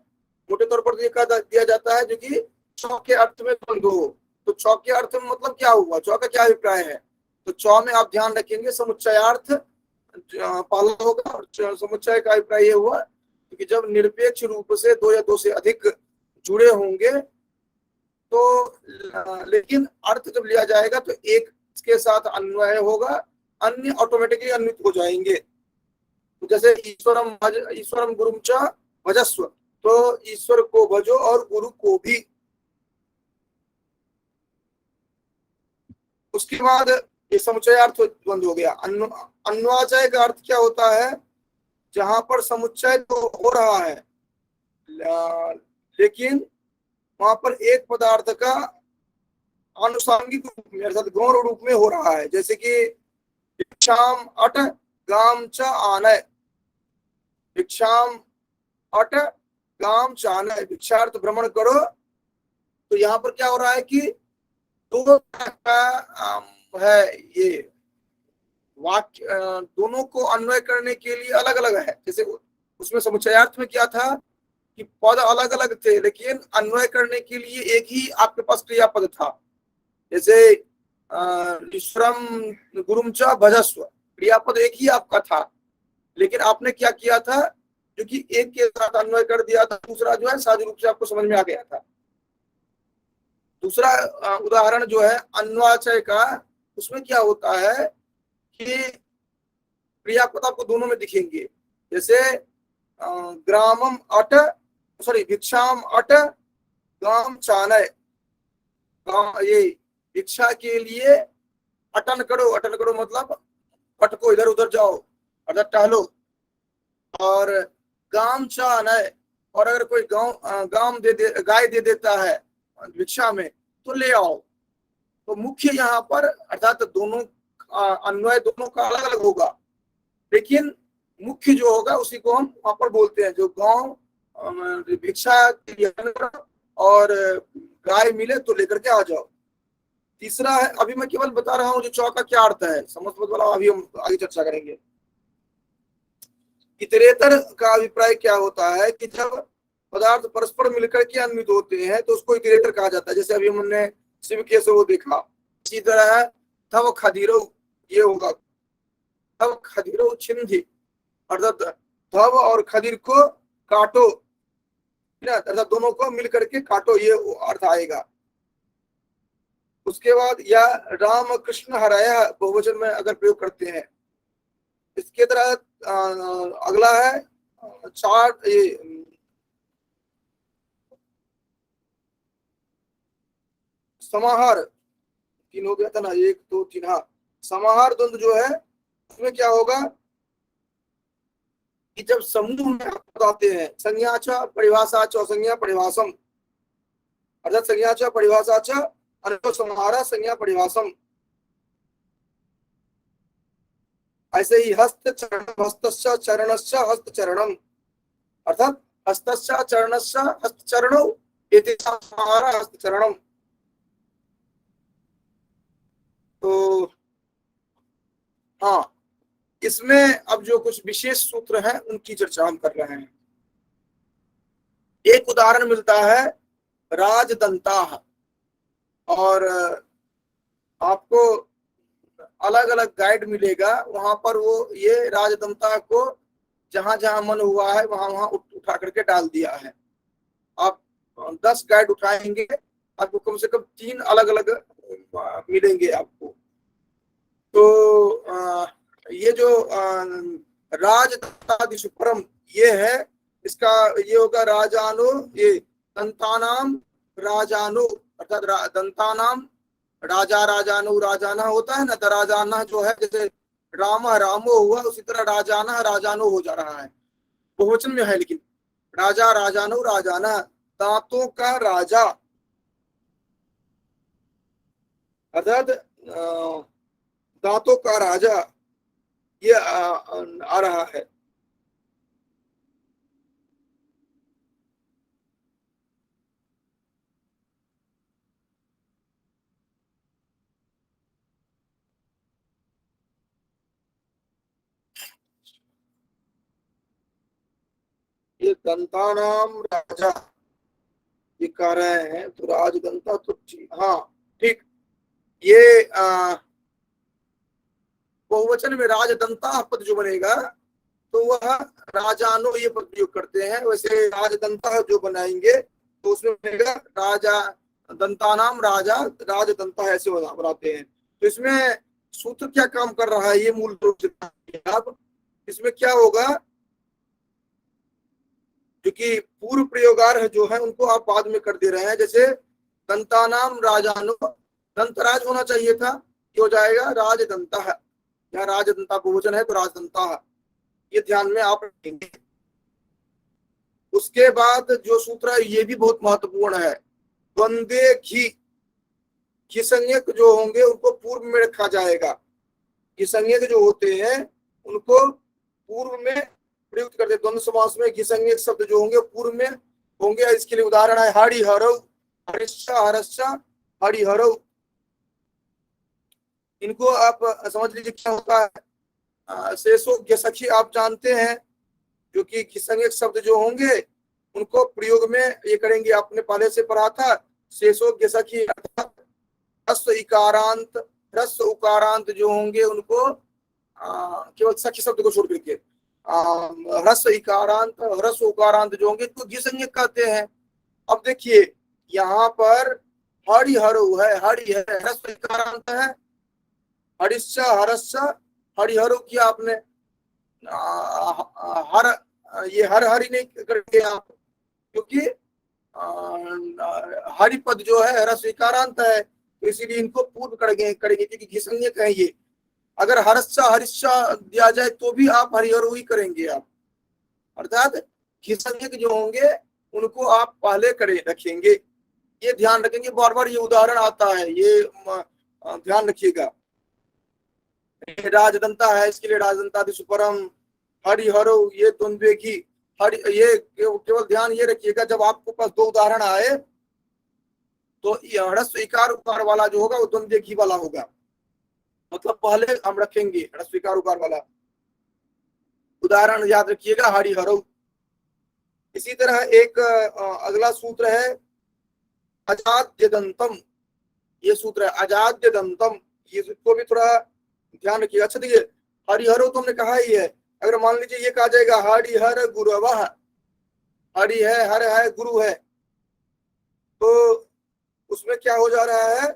मोटे तौर पर ये कहा दिया जाता है जो कि चौ के अर्थ में द्वंद्व हो। तो चौ के अर्थ में मतलब क्या हुआ, चौ का क्या अभिप्राय है? तो चौ में आप ध्यान रखेंगे समुच्चयार्थ पहला होगा, और समुच्चय का अभिप्राय ये हुआ कि जब निरपेक्ष रूप से दो या दो से अधिक जुड़े होंगे तो लेकिन अर्थ जब लिया जाएगा तो एक के साथ अन्वय होगा, अन्य ऑटोमेटिकली अन्वित हो जाएंगे। तो जैसे ईश्वरम गुरुम च भजस्व, तो ईश्वर को भजो और गुरु को भी। उसके बाद ये समुच्चयार्थ द्वंद हो गया। अन्वाचय का अर्थ क्या होता है? जहां पर समुच्चय तो हो रहा है लेकिन वहां पर एक पदार्थ का आनुषांगिक रूप में अर्थात गौण रूप में हो रहा है। जैसे कि भिक्षाम अट गाम च आनय, भिक्षाम अट गाम च आनय, भिक्षार्थ भ्रमण करो। तो यहाँ पर क्या हो रहा है कि दो का है ये वाक्य, दोनों को अन्वय करने के लिए अलग अलग है। जैसे उसमें समुच्चयार्थ में क्या था कि पद अलग अलग थे लेकिन अन्वय करने के लिए एक ही आपके पास क्रियापद था। जैसे ईश्वरम गुरुम च भजस्व, क्रियापद एक ही आपका था लेकिन आपने क्या किया था, जो कि एक के साथ अन्वय कर दिया था, दूसरा जो है सहज रूप से आपको समझ में आ गया था। दूसरा उदाहरण जो है अन्वाचय का, उसमें क्या होता है कि क्रियापद आपको दोनों में दिखेंगे। जैसे ग्रामम अट सॉरी भिक्षाम अट गाम चानय, ये भिक्षा के लिए अटन करो, अटन करो मतलब भटको, इधर उधर जाओ अर्थात टहलो। और गाम चानय, और अगर कोई गांव गाय दे देता है भिक्षा में तो ले आओ। तो मुख्य यहाँ पर अर्थात दोनों अन्वय दोनों का अलग अलग होगा, लेकिन मुख्य जो होगा उसी को हम वहां पर बोलते हैं। जो गांव भिक्षा के लिए और गाय मिले तो लेकर के आ जाओ। तीसरा है, अभी मैं केवल बता रहा हूँ जो चौ का क्या अर्थ है, समझ वाला अभी हम आगे चर्चा करेंगे। इतरेतर का अभिप्राय क्या होता है कि जब पदार्थ परस्पर मिलकर के अन्वित होते हैं तो उसको इतरेतर कहा जाता है। जैसे अभी हमने शिव के से वो देखा। इसी तरह है थव खदीरो, ये होगा थव खदीरो छिंदी, अर्थात धव और खदीर को काटो, अर्थात दोनों को मिल करके काटो, ये अर्थ आएगा। उसके बाद या राम कृष्ण हराया बहुवचन में अगर प्रयोग करते हैं। इसके तरह अगला है चार, ये समाहार, तीन हो गया था ना, एक दो तीन, हाँ। समाहार द्वंद्व जो है उसमें क्या होगा कि जब समूह में आते हैं संज्ञा च परिभाषा च संज्ञा परिभाषम, अर्थात संज्ञा च परिभाषा च अर्थो समाहार संज्ञा परिभाषम। ऐसे ही हस्त चरण हस्तश्च चरणश्च हस्त चरणम, अर्थात हस्तश्च चरणश्च हस्त चरणो एतेषां समाहार हस्त चरणम। तो हाँ, इसमें अब जो कुछ विशेष सूत्र हैं उनकी चर्चा हम कर रहे हैं। एक उदाहरण मिलता है राजदंता, और आपको अलग अलग गाइड मिलेगा, वहां पर वो ये राजदंता को जहां जहां मन हुआ है वहां वहां उठा करके डाल दिया है। आप 10 गाइड उठाएंगे, आपको कम से कम 3 अलग अलग मिलेंगे आपको। तो ये जो राजदंतादिसुपरम ये है, इसका ये होगा राजानो, ये दंतानाम राजानो, अर्थात दंतानाम राजा राजानु राजाना होता है ना, तो राजाना जो है जैसे राम रामो हुआ, उसी तरह राजाना राजानो हो जा रहा है, बहुवचन में है लेकिन राजा राजानु राजाना, दांतों का राजा, अर्थात दांतों का राजा ये आ रहा है। ये दंतानाम राजा ये कह रहे हैं, तो राजदंता तो हाँ ठीक, ये बहुवचन में राजदंता पद जो बनेगा तो वह राजानो ये पद प्रयोग करते हैं। वैसे राजदंता जो बनाएंगे तो उसमें बनेगा राजा दंतानाम राजा राजदंता, ऐसे बनाते हैं। तो इसमें सूत्र क्या काम कर रहा है ये मूल रूप से, अब इसमें क्या होगा, क्योंकि पूर्व प्रयोगार्ह जो है उनको आप बाद में कर दे रहे हैं। जैसे दंतानाम राजानो, दंतराज होना चाहिए था, ये हो जाएगा राजदंता है, यहाँ राजदंता बहुवचन है तो राजदंता है, ये ध्यान में आप रखेंगे। उसके बाद जो सूत्र है ये भी बहुत महत्वपूर्ण है, द्वंद्वे घी, घी संज्ञक जो होंगे उनको पूर्व में रखा जाएगा। घी संज्ञक जो होते हैं उनको पूर्व में प्रयुक्त करते, द्वंद्व समास में घी संज्ञक शब्द जो होंगे पूर्व में होंगे। इसके लिए उदाहरण है हरि हरौ, हरिश्चा हरश्चा हरि हरौ। इनको आप समझ लीजिए क्या होता है, शेषो सखी आप जानते हैं, जो कि घिसंज्ञक शब्द जो होंगे उनको प्रयोग में ये करेंगे, आपने पहले से पढ़ा था शेषो सखी, ह्रस्व इकारांत ह्रस्व उकारांत जो होंगे उनको केवल सखी शब्द को छोड़ करके ह्रस्व इकारांत ह्रस्व उकारांत जो होंगे तो घिसंज्ञक कहते हैं। अब देखिए यहाँ पर हरि हरु है, हरि है ह्रस्व इकारांत है, हरिश्चा हरश्चा हरिहरो किया आपने, हर ये हर हरि नहीं करके आप, क्योंकि हरि पद जो है हर स्वीकारांत है, तो इसीलिए इनको पूर्व करेंगे क्योंकि घिसंज्ञक है ये। अगर हरश्चा हरिश्चा दिया जाए तो भी आप हरिहरो ही करेंगे आप, अर्थात घिसंज्ञक जो होंगे उनको आप पहले करे रखेंगे, ये ध्यान रखेंगे। बार बार ये उदाहरण आता है, ये ध्यान रखिएगा। राजदंता है, इसके लिए राजदंतादिसुपरम, हरिहरो ये द्वंद्वे घी, हरि ये केवल ध्यान ये रखिएगा जब आपको पास 2 उदाहरण आए तो ह्रस्व इकार उकार वाला जो होगा वो द्वंद्वे घी वाला होगा, मतलब पहले हम रखेंगे ह्रस्व इकार उकार वाला। उदाहरण याद रखिएगा हरिहरो। इसी तरह एक अगला सूत्र है अजाद्य दंतम, ये सूत्र है अजाद्य दंतम, ये को भी थोड़ा ध्यान रखिएगा। अच्छा देखिए हरिहरो तो हमने कहा ही है, अगर मान लीजिए ये कहा जाएगा हरिहर गुरुवः, हरि है हर है गुरु है, तो उसमें क्या हो जा रहा है,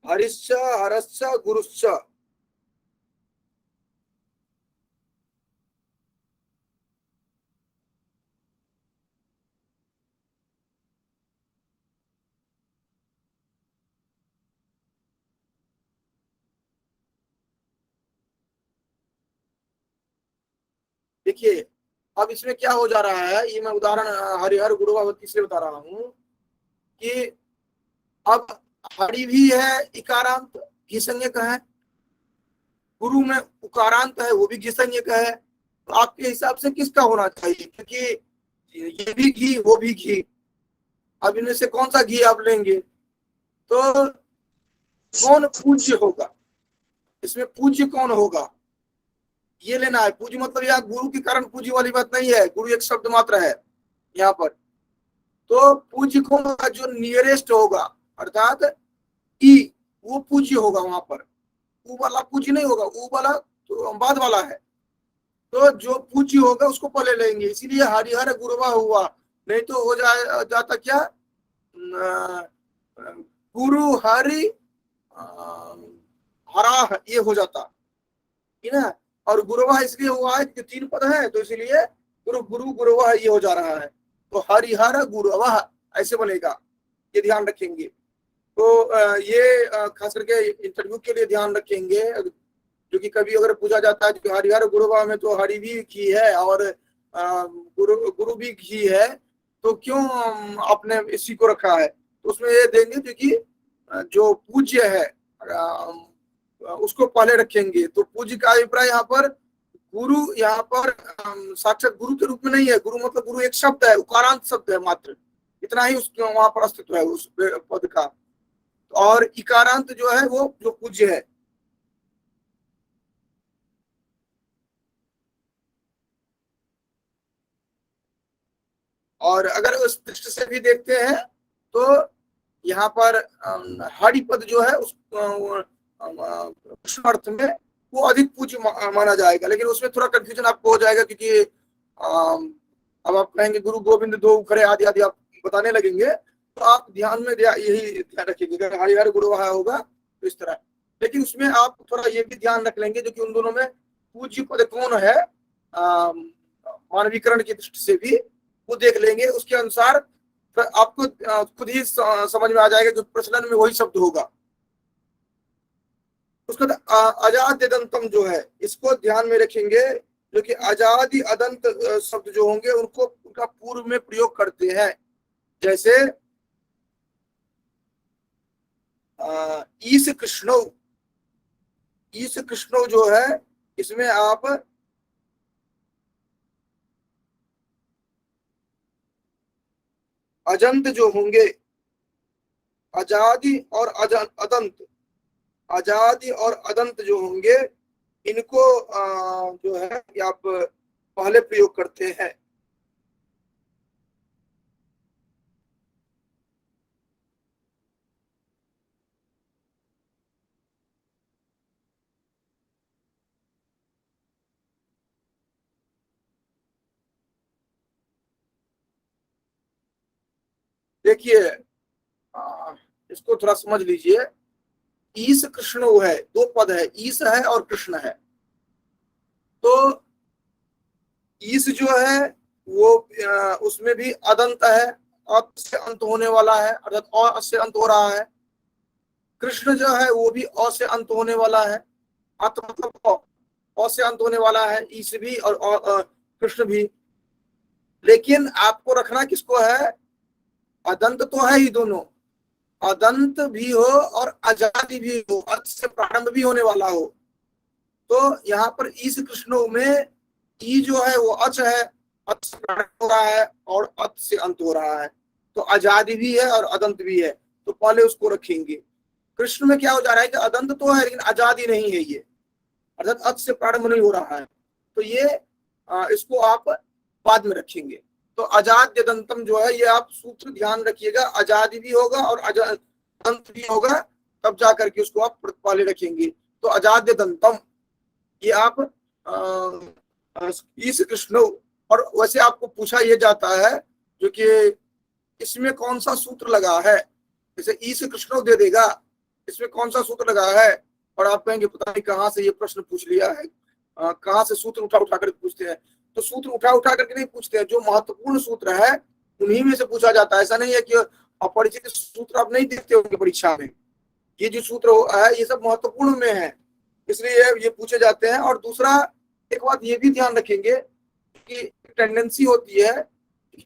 हरिश्च हरश्च गुरुश्च, देखिए अब इसमें क्या हो जा रहा है, ये मैं उदाहरण हरिहर गुरु तीसरे बता रहा हूं कि अब हरि भी है इकारांत घिसंज्ञक है, गुरु में उकारांत है वो भी घिसंज्ञक है, तो आपके हिसाब से किसका होना चाहिए, क्योंकि ये भी घी वो भी घी, अब इनमें से कौन सा घी आप लेंगे, तो कौन पूज्य होगा, इसमें पूज्य कौन होगा ये लेना है। पूज्य मतलब यहाँ गुरु के कारण पूज्य वाली बात नहीं है, गुरु एक शब्द मात्र है यहाँ पर। तो पूज्य कौन होगा, जो नियरेस्ट होगा, अर्थात ई, वो पूज्य होगा वहां पर। ऊ वाला पूज्य नहीं होगा, ऊ वाला तो बाद वाला है। तो जो पूज्य होगा उसको पहले लेंगे, इसीलिए हरिहर गुरुवा हुआ। नहीं तो हो जाए जाता क्या, गुरु हरि हरा, ये हो जाता है ना। और गुरुवा इसलिए हुआ है कि 3 पद है, तो इसलिए गुरु गुरु गुरुवा ये हो जा रहा है। तो हरिहर गुरुवा ऐसे बनेगा, ये ध्यान रखेंगे। तो ये खास करके इंटरव्यू के लिए ध्यान रखेंगे, क्योंकि कभी अगर पूछा जाता है कि हरिहर गुरुवा में तो हरि भी घी है और गुरु गुरु भी घी है, तो क्यों आपने इसी को रखा है, तो उसमें ये देंगे क्योंकि जो पूज्य है उसको पहले रखेंगे। तो पूज्य का अभिप्राय यहाँ पर गुरु, यहाँ पर साक्षात गुरु के रूप में नहीं है। गुरु मतलब गुरु एक शब्द है, उकारांत शब्द है मात्र, इतना ही उस वहां पर अस्तित्व है उस पद का। और इकारांत जो है वो जो पूज्य है। और अगर उस दृष्टि से भी देखते हैं तो यहाँ पर हरि पद जो है उस अर्थ में वो अधिक पूज्य माना जाएगा। लेकिन उसमें थोड़ा कंफ्यूजन आपको हो जाएगा, क्योंकि अब आप कहेंगे गुरु गोविंद दो खरे आदि आदि आप बताने लगेंगे, तो आप ध्यान में यही ध्यान रखेंगे, अगर हरिहर गुरु होगा तो इस तरह। लेकिन उसमें आप थोड़ा ये भी ध्यान रख लेंगे जो कि उन दोनों में पूज्य पद कौन है, मानवीकरण की दृष्टि से भी वो देख लेंगे। उसके अनुसार आपको खुद ही समझ में आ जाएगा कि प्रचलन में वही शब्द होगा। उसके बाद अजाद्य दंतम जो है, इसको ध्यान में रखेंगे, जो कि अजादि अदंत शब्द जो होंगे उनको उनका पूर्व में प्रयोग करते हैं। जैसे ईश कृष्णो, ईश कृष्णो जो है, इसमें आप अजंत जो होंगे, अजादि और अदंत, आजादी और अदंत जो होंगे, इनको जो है कि आप पहले प्रयोग करते हैं। देखिए इसको थोड़ा समझ लीजिए। ईश कृष्ण है, 2 पद है, ईश है और कृष्ण है। तो ईश जो है वो उसमें भी अदंत है, अ से अंत होने वाला है, अर्थात अ से अंत हो रहा है। कृष्ण जो है वो भी अ से अंत होने वाला है, अत मतलब अ से अंत होने वाला है, ईश भी और कृष्ण भी। लेकिन आपको रखना किसको है, अदंत तो है ही दोनों, अदंत भी हो और आजादी भी हो, अर्थ से प्रारंभ भी होने वाला हो। तो यहाँ पर ईश कृष्णों में ई जो है वो अच है, अच से प्रारंभ हो रहा है और अत से अंत हो रहा है। तो आजादी भी है और अदंत भी है, तो पहले उसको रखेंगे। कृष्ण में क्या हो जा रहा है कि अदंत तो है लेकिन आजादी नहीं है, ये अर्थात अत से प्रारंभ नहीं हो रहा है। तो ये इसको आप बाद में रखेंगे। तो अजाद्य दंतम जो है, ये आप सूत्र ध्यान रखिएगा, आजादी भी होगा और दंत भी होगा, तब जा करके उसको आप पहले रखेंगे। तो अजाद्य दंतम ये आप ईश कृष्ण। और वैसे आपको पूछा यह जाता है जो कि इसमें कौन सा सूत्र लगा है, जैसे ईश कृष्ण दे देगा, इसमें कौन सा सूत्र लगा है, और आप कहेंगे पता नहीं कहाँ से ये प्रश्न पूछ लिया है, कहाँ से सूत्र उठा उठा कर पूछते हैं। तो सूत्र उठा उठा करके नहीं पूछते हैं, जो महत्वपूर्ण सूत्र है उन्हीं में से पूछा जाता है। ऐसा नहीं है कि अपरिचित सूत्र आप नहीं देखते होंगे परीक्षा में, ये जो सूत्र है ये सब महत्वपूर्ण में है, इसलिए ये पूछे जाते हैं। और दूसरा एक बात ये भी ध्यान रखेंगे कि टेंडेंसी होती है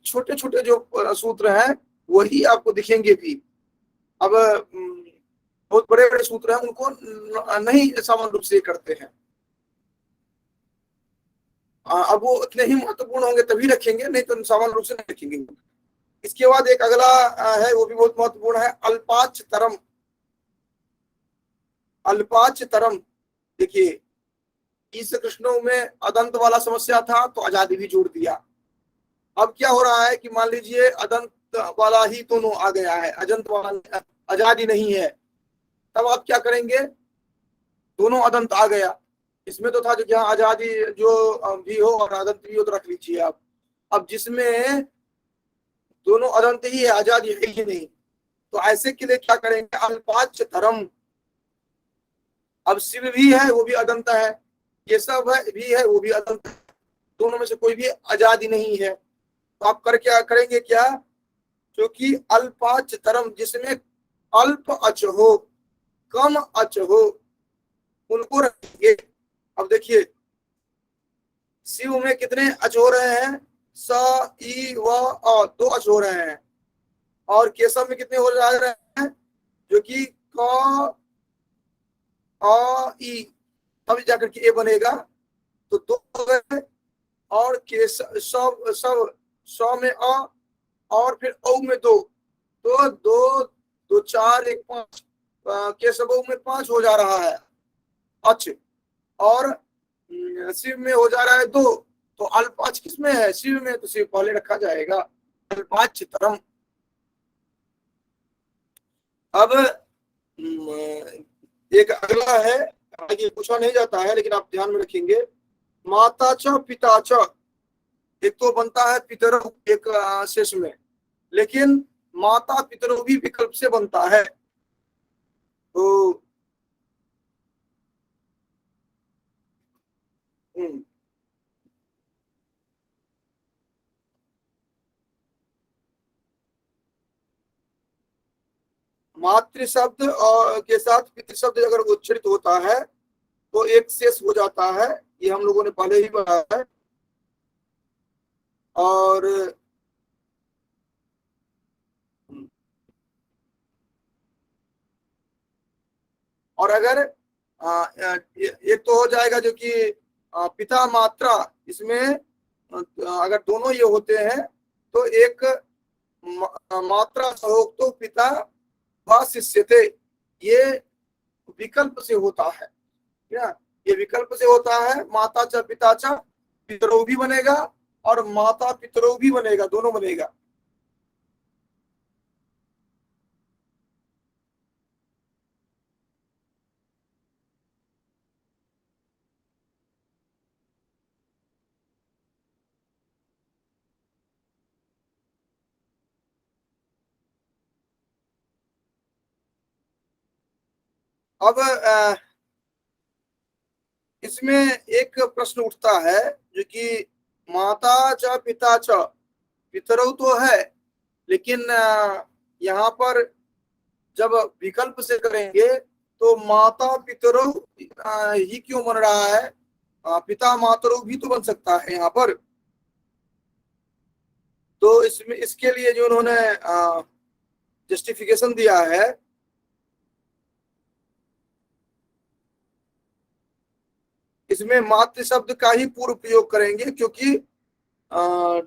छोटे छोटे जो सूत्र हैं वही आपको दिखेंगे भी। अब बहुत बड़े बड़े सूत्र हैं उनको नहीं सामान्य रूप से करते हैं। अब वो इतने ही महत्वपूर्ण होंगे तभी रखेंगे, नहीं तो सामान्य रूप से नहीं रखेंगे। इसके बाद एक अगला है, वो भी बहुत महत्वपूर्ण है, अल्पाच तरम। अल्पाच तरम देखिए इस कृष्णों में अदंत वाला समस्या था तो आजादी भी जोड़ दिया। अब क्या हो रहा है कि मान लीजिए अदंत वाला ही दोनों आ गया है, अजंत वाला आजादी नहीं है, तब आप क्या करेंगे? दोनों अदंत आ गया। इसमें तो था जो जहाँ आजादी जो भी हो और अदंत भी हो तो रख लीजिए आप। अब जिसमें दोनों अदंत ही है, आजादी है ही नहीं, तो ऐसे के लिए क्या करेंगे? अल्पाच धर्म। अब शिव भी है वो भी अदंत है, ये सब है भी है वो भी अदंत है, दोनों में से कोई भी आजादी नहीं है। तो आप कर क्या करेंगे? क्या? क्योंकि अल्पाच धर्म, जिसमें अल्प अच हो, कम अच हो, उनको रखेंगे। अब देखिए शिव में कितने अच हो रहे हैं? स, ई, व, अ, दो अच हो रहे हैं। और केशव में कितने हो जा रहे हैं? जो कि क, अ, ई, तब जाकर के ए बनेगा, तो दो हो गए। और केशव सब सब सौ में अ, और फिर औ में दो, तो दो दो चार एक पांच, केशव में पांच हो जा रहा है अच, और शिव में हो जा रहा है दो। तो अल्पाच किसमें है? शिव में, तो शिव पहले रखा जाएगा, अल्पाच तरम। अब एक अगला है, आगे पूछा नहीं जाता है लेकिन आप ध्यान में रखेंगे, माता च पिता च। एक तो बनता है पितरों एक शेष में, लेकिन माता पितरों भी विकल्प से बनता है। तो मातृ शब्द और के साथ पितृ शब्द अगर उच्चरित होता है तो एक शेष हो जाता है, ये हम लोगों ने पहले ही बताया है। और अगर एक तो हो जाएगा जो कि पिता मात्रा, इसमें अगर दोनों ये होते हैं तो एक मात्रा सहयोग तो पिता व शिष्य थे, ये विकल्प से होता है क्या? ये विकल्प से होता है, माता च पिता च, पितरौ भी बनेगा और माता पितरौ भी बनेगा, दोनों बनेगा। अब इसमें एक प्रश्न उठता है जो कि माता च पिता च, पितरौ तो है, लेकिन यहाँ पर जब विकल्प से करेंगे तो माता पितरौ ही क्यों बन रहा है? पिता मातरौ भी तो बन सकता है यहाँ पर। तो इसमें इसके लिए जो उन्होंने जस्टिफिकेशन दिया है, इसमें मातृ शब्द का ही पूर्व प्रयोग करेंगे, क्योंकि अ,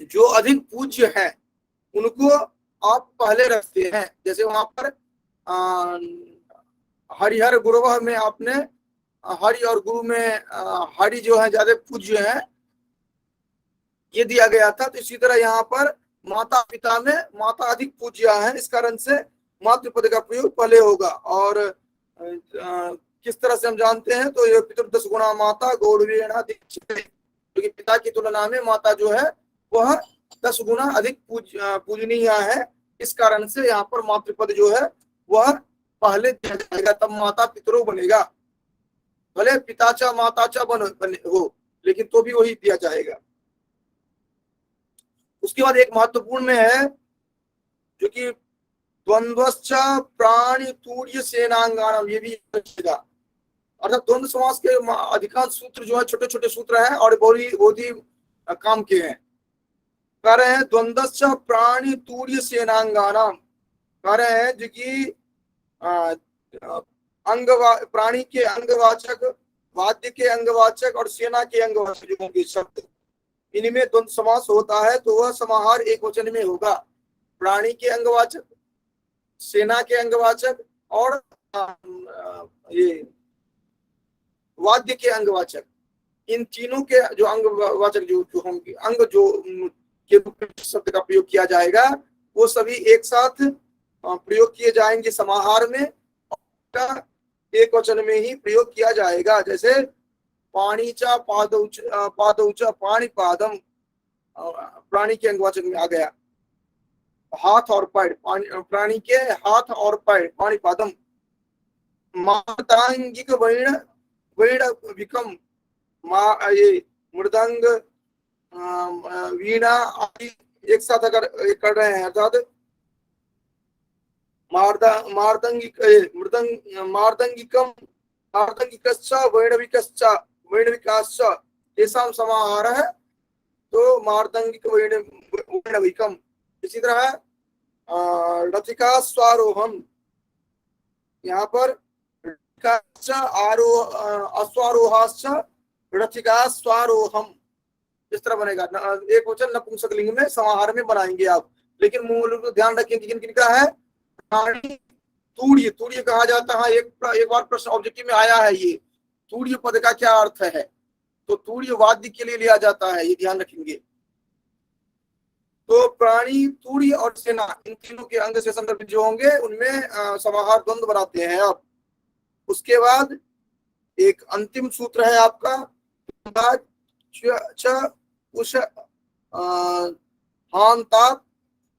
जो अधिक पूज्य है उनको आप पहले रखते हैं। जैसे वहां पर हरिहर गुरुवह में आपने हरि और गुरु में हरि जो है ज्यादा पूज्य है ये दिया गया था, तो इसी तरह यहाँ पर माता पिता में माता अधिक पूज्य है, इस कारण से मातृ पद का प्रयोग पहले होगा। और किस तरह से हम जानते हैं तो ये पितृदश गुणा माता गौरवेणा दीक्षिते, क्योंकि पिता की तुलना में माता जो है वह 10 गुना अधिक पूजनीय है, इस कारण से यहाँ पर मातृपद जो है वह पहले दिया जाएगा, तब माता पितरों बनेगा। भले पिताचा माताचा बने हो, लेकिन तो भी वही दिया जाएगा। उसके बाद एक महत्वपूर्ण में है जो कि द्वंद्वश्च प्राणी तूर्य सेनांगानम, ये भी रखिएगा। अर्थात द्वंद्व समास के अधिकांश सूत्र जो है छोटे छोटे सूत्र हैं और बहुत ही काम के हैं। कह रहे हैं द्वंद्वश्च प्राणी तूर्य सेनांगानम, कह रहे हैं जो कि अंग प्राणी के अंगवाचक, वाद्य के अंगवाचक और सेना के अंगवाचक जो होंगे शब्द, इनमें द्वंद्व समास होता है तो वह समाहार एक वचन में होगा। प्राणी के अंगवाचक, सेना के अंगवाचक और ये वाद्य के अंगवाचक, इन तीनों के जो अंगवाचक जो होंगे, अंग जो के रूप में शब्द का प्रयोग किया जाएगा, वो सभी एक साथ प्रयोग किए जाएंगे समाहार में, एक वचन में ही प्रयोग किया जाएगा। जैसे पाणीचा पादौच, पादौचा पाणी पादम प्राणी के अंगवाचक में आ गया, हाथ और पैर, प्राणी के हाथ और पैर, पाणी पादम। मातांगिक वैण वैण विकम, ये मृदंग वीणा आदि एक साथ अगर कर रहे हैं, अर्थात मार्दंगिक मृदंग मार्दंगिकम मार्दंगिकश्च वैणविकश्च वैणविकाश्च तेषां समाहारः, तो मार्दंगिक वैणविकम। इसी तरह रथिका स्वारोहम, यहाँ पर अश्वारोहाश्च रथिका स्वारोहम, इस तरह बनेगा। एक वचन नपुंसकलिंग में समाहार में बनाएंगे आप, लेकिन मूल रूप ध्यान रखेंगे किन किन का है। प्राणी तूर्य, तूर्य कहा जाता है, एक बार प्रश्न ऑब्जेक्टिव में आया है, ये तूर्य पद का क्या अर्थ है, तो तूर्य वाद्य के लिए लिया जाता है, ये ध्यान रखेंगे। तो प्राणी, तूर्य और सेना, इन तीनों के अंग से संदर्भित जो होंगे उनमें समाहार द्वंद्व बनाते हैं आप। उसके बाद एक अंतिम सूत्र है आपका,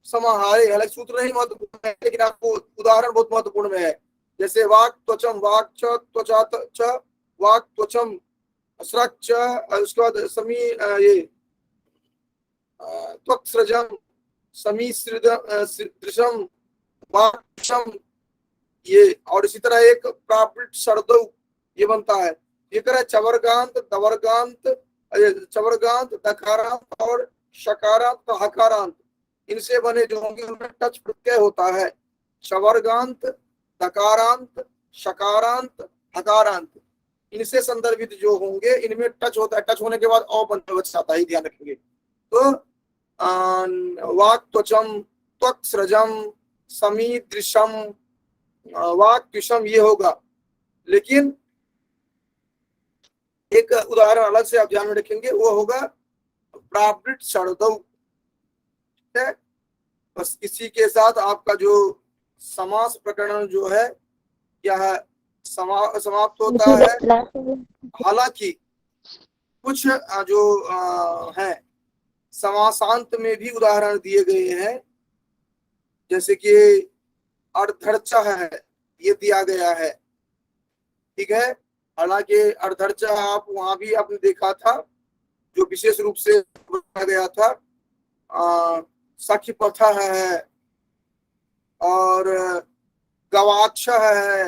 समाहारे। हालांकि सूत्र नहीं महत्वपूर्ण है, लेकिन आपको उदाहरण बहुत महत्वपूर्ण में है। जैसे वाक त्वचम, वाक त्वचा च, वाक त्वचम स्रच, उसके बाद समी ये त्वक्सृजम समीसृदृशम वाक्षम, ये। और इसी तरह एक प्रापृत शर्दौ, ये बनता है। ये तरह चवर्गांत, दवर्गांत, चवर्गांत, दकारांत और शकारांत, हकारांत, इनसे बने जो होंगे उनमें टच प्रत्यय होता है। चवर्गांत, दकारांत, शकारांत, हकारांत, इनसे संदर्भित जो होंगे इनमें टच होता है। टच होने के बाद औ बच जाता है, ध्यान रखेंगे। तो वाक त्वचम, त्वक्सृजम, समीदृशम, वाक त्विषम, ये होगा। लेकिन एक उदाहरण अलग से आप ध्यान में रखेंगे, वो होगा प्रावृत शर्दौ। ठीक है, बस इसी के साथ आपका जो समास प्रकरण जो है यह समाप्त होता है। हालांकि कुछ जो है समासांत में भी उदाहरण दिए गए हैं, जैसे कि अर्धर्चा है, ये दिया गया है। ठीक है, हालांकि अर्धर्चा आप वहां भी आपने देखा था, जो विशेष रूप से बताया गया था। सखी पथा है और गवाक्ष है,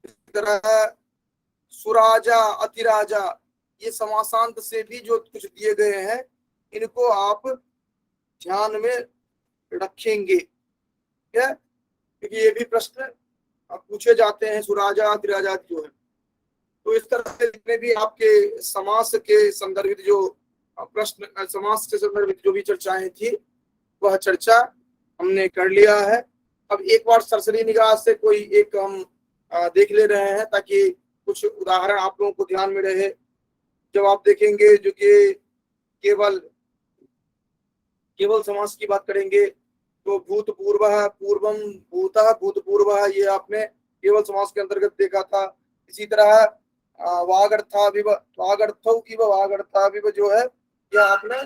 इस तरह सुराजा, अतिराजा, ये समासांत से भी जो कुछ दिए गए हैं इनको आप ध्यान में रखेंगे। ठीक है, क्योंकि ये भी प्रश्न पूछे जाते हैं, सुराजा अतिराजा जो है। तो इस तरह से जितने भी आपके समास के संदर्भित जो प्रश्न, समास से संदर्भित जो भी चर्चाएं थी, वह चर्चा हमने कर लिया है। अब एक बार सरसरी निगाह से कोई एक हम देख ले रहे हैं, ताकि कुछ उदाहरण आप लोगों को ध्यान में रहे। जब आप देखेंगे जो कि केवल समास की बात करेंगे, तो भूतपूर्व, पूर्वम भूतः, भूतपूर्व, ये आपने केवल समास के अंतर्गत देखा था। इसी तरह वागर्थाविव, वागर्थौ इव वागर्थाविव जो है, यह आपने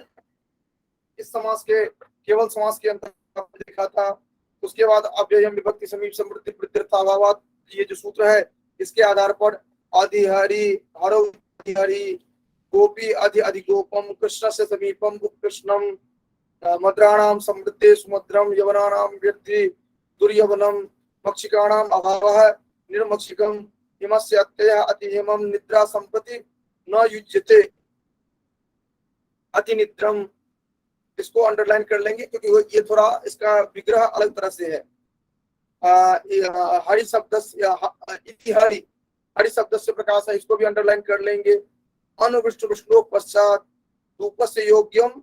इस समास के केवल समास के अंतर्गत देखा था। उसके बाद अव्ययम विभक्ति समीप समृद्धि प्रत्यर्थाभावात, ये जो सूत्र है इसके आधार पर अधिहरि, हरौ अधिहरि, गोपी अधि अधिगोपम, कृष्ण से समीपम उपकृष्णम, मद्राणाम समृद्धि सुमद्रम, यवनानाम वृद्धि दुर्यवनम, मक्षिकाणाम अभावः निर्मक्षिकम, हिमस्य अत्ययः अतिहिमम, निद्रा संप्रति न युज्यते अतिनिद्रम। इसको अंडरलाइन कर लेंगे क्योंकि ये थोड़ा इसका विग्रह अलग तरह से है। हरि शब्द हरि शब्द से प्रकाश है, इसको भी अंडरलाइन कर लेंगे। अनुविष्णु श्लोक पश्चात रूपस्य योग्यम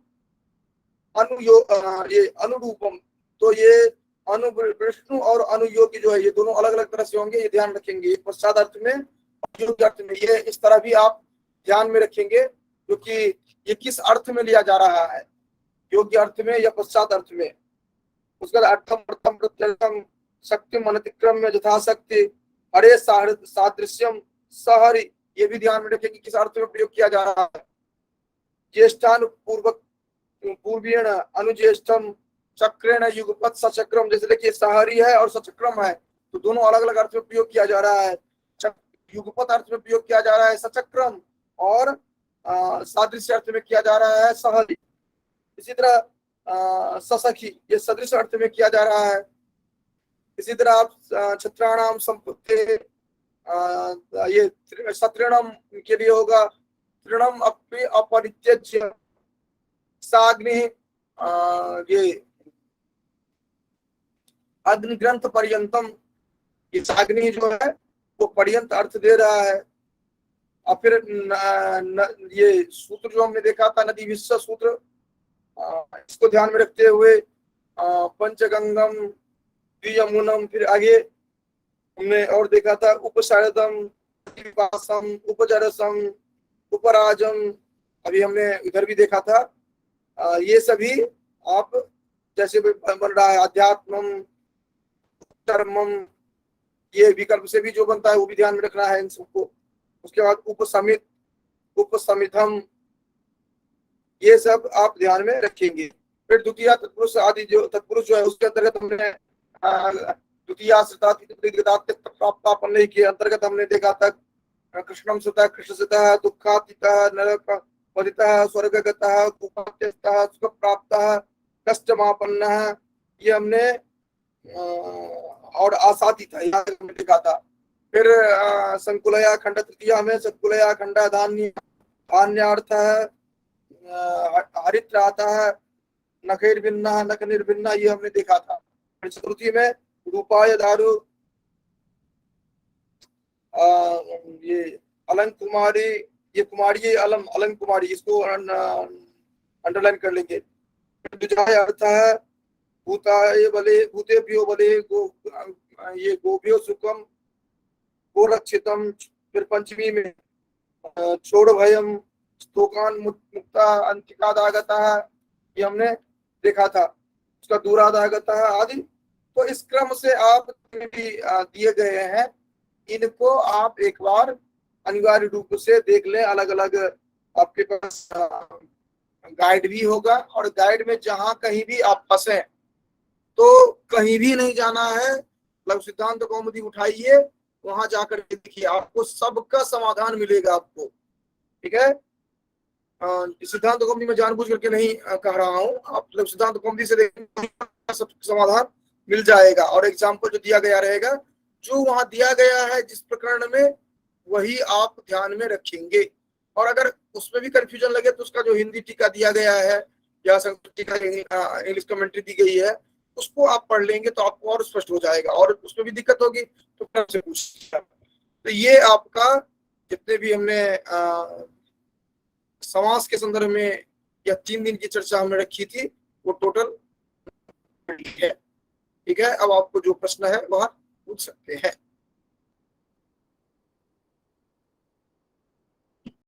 ये अनुरूपम, तो ये अनुविष्णु और अनुयोग्य जो है ये दोनों अलग अलग तरह से होंगे, ये ध्यान रखेंगे। पश्चात अर्थ में योग्य अर्थ में, ये इस तरह भी आप ध्यान में रखेंगे, क्योंकि ये किस अर्थ में लिया जा रहा है, योग्य अर्थ में या पश्चात अर्थ में। उसका अर्थम अर्थम प्रत्यर्थम शक्तिम अनतिक्रम्य यथाशक्ति हरे सादृश्यम सहरि, ये भी ध्यान में रखेंगे किस अर्थ में प्रयोग किया जा रहा है। ज्येष्ठानुपूर्वक पूर्वीण अनुज्येष्ठम चक्रेण युगपत सचक्रम, जैसे देखिए सहरि है और सचक्रम है, तो दोनों अलग अलग अर्थ में प्रयोग किया जा रहा है। युगपत अर्थ में प्रयोग किया जा रहा है सचक्रम, और सादृश्य अर्थ में किया जा रहा है सहरि। इसी तरह ससखी, ये सदृश अर्थ में किया जा रहा है। इसी तरह आप छत्राणाम संपत्ति, ये सत्रिणम के लिए होगा तृणम अपि अपरित्यज्य साग्नि, ये अग्निग्रंथ पर्यंतम, ये साग्नि जो है वो पर्यंत अर्थ दे रहा है। और फिर ये सूत्र जो हमने देखा था नदी विश्व सूत्र, इसको ध्यान में रखते हुए पंचगंगम द्वियमुनम, फिर आगे हमने और देखा था उपशारदम विपासम उपजरसम उपराजम, अभी हमने इधर भी देखा था। ये सभी आप जैसे बन रहा है अध्यात्मम धर्मम, ये विकल्प से भी जो बनता है वो भी ध्यान में रखना है इन सबको। उसके बाद उपसमित उपसमितम, ये सब आप ध्यान में रखेंगे। फिर द्वितीय तत्पुरुष आदि जो तत्पुरुष जो है उसके अंतर्गत हमने द्वितीय प्राप्त के अंतर्गत हमने देखा था कृष्णम सुतः कृष्ण सुतः दुखातीतः नरकपतितः स्वर्गगतः कुपात्यस्तः सुख प्राप्तः कष्टमापन्नः, ये हमने और आसातीत है यहाँ हमने देखा था। फिर संकुलया खंड तृतीया में संकुलया खंड धान्य धान्यार्थ हरित्रातः नखैर्भिन्नः नख निर्भिन्नः, ये हमने देखा था। चतुर्थी में रूपाय दारु, ये अलंक कुमारी, ये कुमारी अलम अलंक कुमारी, इसको अंडरलाइन कर लेंगे। द्विजाय अर्थ है भूताय बले भूतेभ्यो बले ये गोभ्यो सुखम गोरक्षितम। फिर पंचमी में छोड़ भयम स्तोकान मुक्ता अंतिकादागतः, ये हमने देखा था। उसका दूरादागतः आदि। तो इस क्रम से आप भी दिए गए हैं, इनको आप एक बार अनिवार्य रूप से देख लें। अलग अलग आपके पास गाइड भी होगा, और गाइड में जहां कहीं भी आप फंसे तो कहीं भी नहीं जाना है, लघु सिद्धांत कौमुदी उठाइए, वहां जाकर के देखिए, आपको सबका समाधान मिलेगा आपको। ठीक है, सिद्धांत कौमुदी में जानबूझ करके नहीं कह रहा हूं, आप लघु सिद्धांत कौमुदी से देखिए सब समाधान मिल जाएगा। और एग्जाम्पल जो दिया गया रहेगा, जो वहां दिया गया है जिस प्रकरण में, वही आप ध्यान में रखेंगे। और अगर उसमें भी कंफ्यूजन लगे तो उसका जो हिंदी टीका दिया गया है या संस्कृत टीका इंग्लिश कमेंट्री दी गई है, उसको आप पढ़ लेंगे तो आपको और स्पष्ट हो जाएगा। और उसमें भी दिक्कत होगी तो फिर से पूछ। तो ये आपका जितने भी हमने समास के संदर्भ में या 3 दिन की चर्चा हमने रखी थी, वो टोटल है। ठीक है, अब आपको जो प्रश्न है वह पूछ सकते हैं।